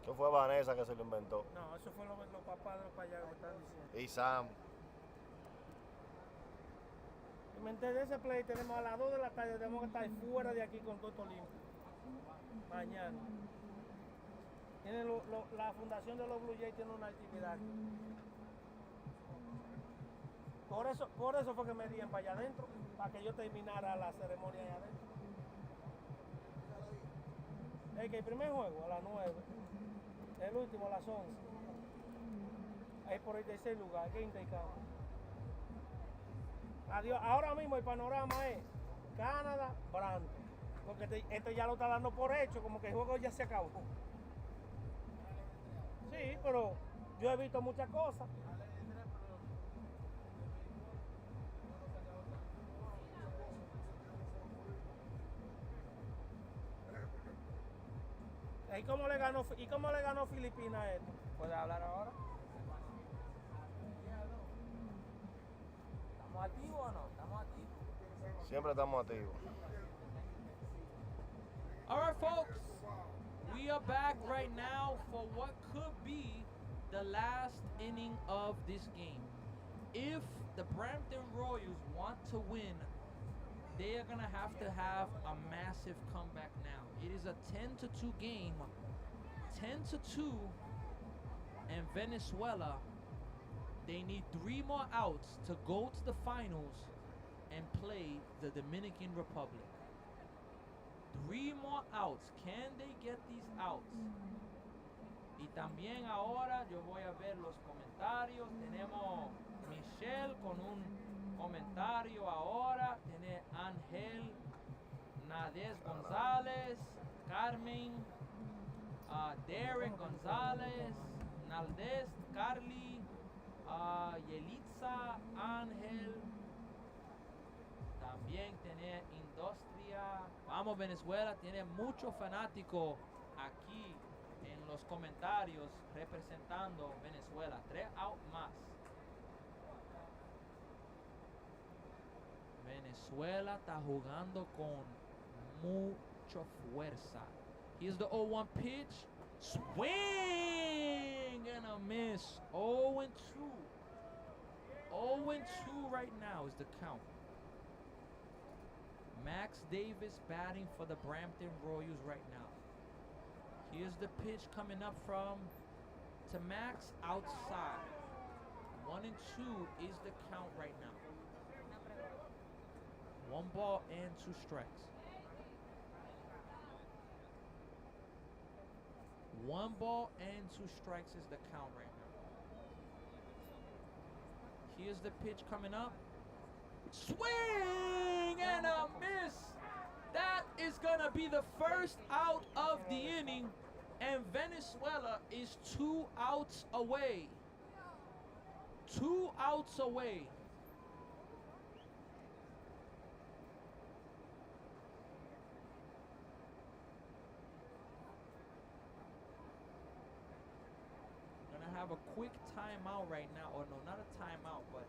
Eso fue Vanessa que se lo inventó. No, eso fue los papás de los payasos que me están diciendo. Y Sam. Y me enteré de ese play, tenemos a las 2 de la tarde, tenemos que estar fuera de aquí con todo limpio. Mañana. La fundación de los Blue Jays tiene una actividad. Por eso fue que me dieron para allá adentro, para que yo terminara la ceremonia allá adentro. El primer juego a las 9, el último a las 11. Ahí por el tercer lugar, game day count. Adiós. Ahora mismo el panorama es Canadá, Brampton. Porque esto ya lo está dando por hecho, como que el juego ya se acabó. Sí, pero yo he visto muchas cosas. ¿Y cómo le ganó Filipinas a esto? ¿Puedes hablar ahora? ¿Estamos activos o no? ¿Estamos activos? Siempre estamos activos. All right, folks. We are back right now for what could be the last inning of this game. If the Brampton Royals want to win, they are going to have a massive comeback now. It is a 10-2 game. 10-2. And Venezuela, they need 3 more outs to go to the finals and play the Dominican Republic. 3 more outs. Can they get these outs? Y también ahora yo voy a ver los comentarios. Tenemos Michelle con un comentario ahora. Tiene Ángel Nadez González, Carmen, Derek González, Naldez, Carly, Yelitza, Ángel. También tiene Industria. Vamos Venezuela, tiene muchos fanáticos aquí en los comentarios representando Venezuela. 3 out más. Venezuela está jugando con mucha fuerza. Here's the 0-1 pitch. Swing and a miss. 0-2. 0-2 right now is the count. Max Davis batting for the Brampton Royals right now. Here's the pitch coming up to Max outside. 1-2 is the count right now. 1 ball and 2 strikes. 1 ball and 2 strikes is the count right now. Here's the pitch coming up. Swing and a miss. That is gonna be the first out of the inning, and Venezuela is 2 outs away. 2 outs away. Have a quick timeout right now, or no, not a timeout, but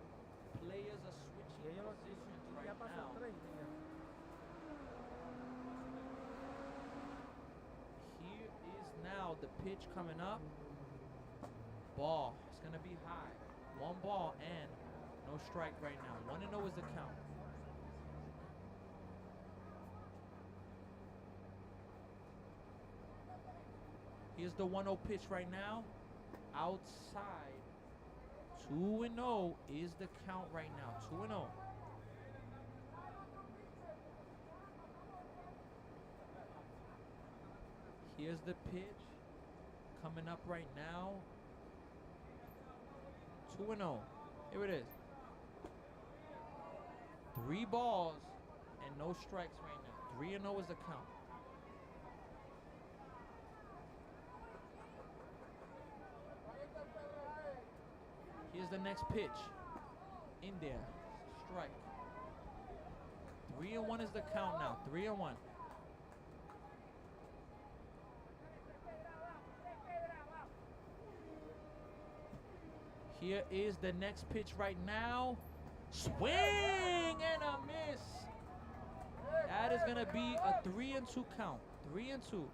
players are switching positions right now. Here is now the pitch coming up. Ball, it's gonna be high. 1 ball and no strike right now. 1-0 is the count. Here's the 1-0 pitch right now. Outside. 2-0 is the count right now. 2-0. Here's the pitch coming up right now. 2-0. Here it is. 3 balls and no strikes right now. 3-0 is the count. Here's the next pitch. In there. Strike. 3-1 is the count now. 3-1. Here is the next pitch right now. Swing and a miss. That is going to be a 3-2 count. 3-2.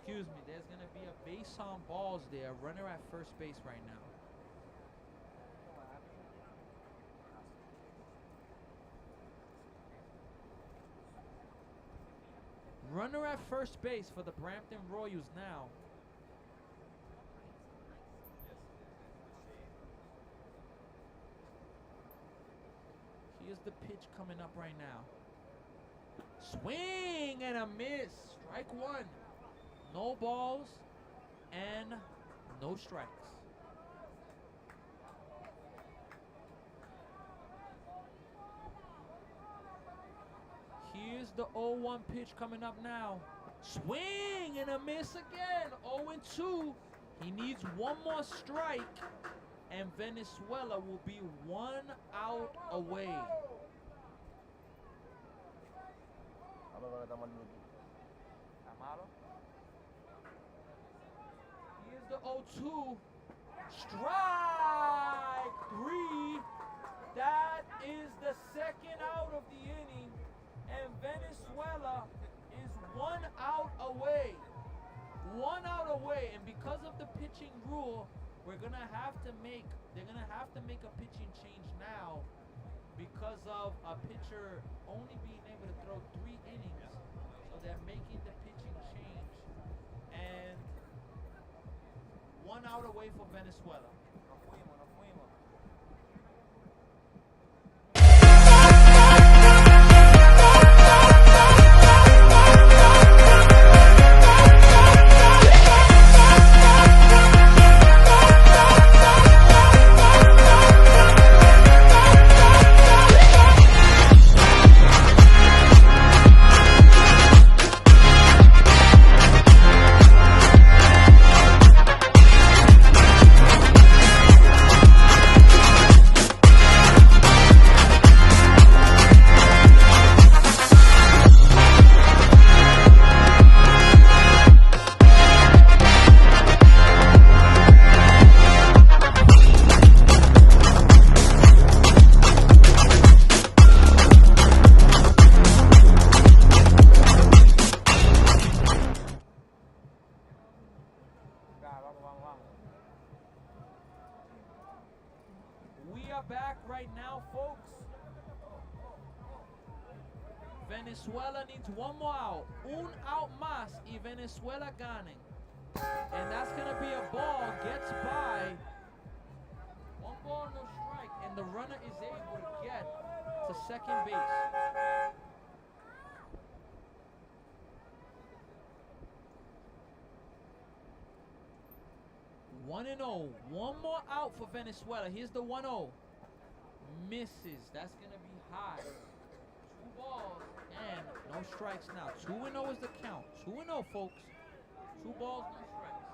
Excuse me, there's going to be a base on balls there. Runner at first base right now. Runner at first base for the Brampton Royals now. Here's the pitch coming up right now. Swing and a miss. Strike 1. No balls and no strikes. Here's the 0-1 pitch coming up now. Swing and a miss again. 0-2. He needs 1 more strike, and Venezuela will be 1 out away. Here's the 0-2. Strike 3. That is the second out of the inning, and Venezuela is 1 out away. 1 out away, and because of the pitching rule, they're gonna have to make a pitching change now because of a pitcher only being able to throw 3 innings. So they're making the pitching change, and 1 out away for Venezuela. We are back right now, folks. Venezuela needs one more out. Un out más y Venezuela ganen. And that's going to be a ball, gets by. One ball, no strike, and the runner is able to get to second base. One and 0. One more out for Venezuela. Here's the 1-0. Misses. That's going to be high. 2 balls and no strikes now. 2-0 is the count. 2-0, folks. 2 balls, no strikes.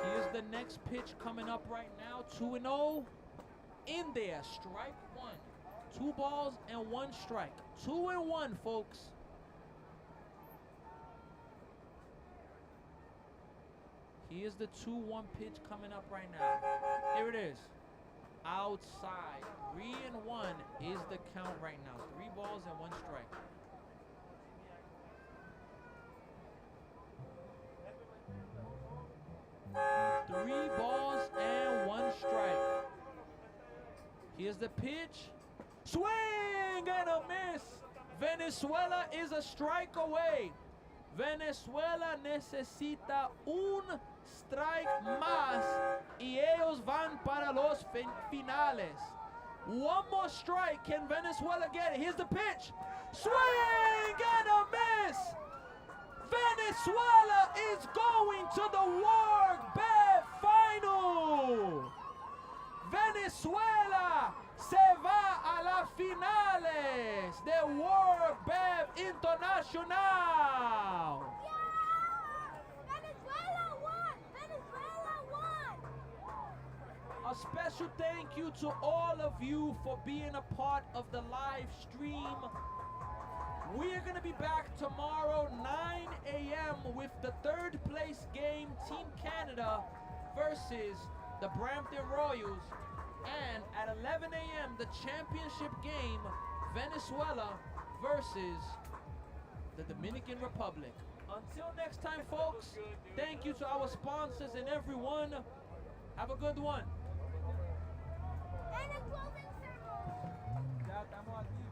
Here's the next pitch coming up right now. 2-0. In there. Strike 1. 2 balls and 1 strike. 2-1, folks. Here's the 2-1 pitch coming up right now. Here it is. Outside. 3-1 is the count right now. 3 balls and 1 strike. Three balls and 1 strike. Here's the pitch. Swing and a miss. Venezuela is a strike away. Venezuela necesita un strike más y ellos van para los finales. One more strike. Can Venezuela get it? Here's the pitch. Swing and a miss. Venezuela is going to the World Bev Final. Venezuela se va a las finales de World Bev International. Venezuela won! Venezuela won! A special thank you to all of you for being a part of the live stream. We are going to be back tomorrow 9 a.m. with the 3rd place game, Team Canada versus the Brampton Royals. And at 11 a.m., the championship game, Venezuela versus the Dominican Republic. Until next time, folks, thank you to our sponsors and everyone. Have a good one. And a closing ceremony. Ya estamos aquí.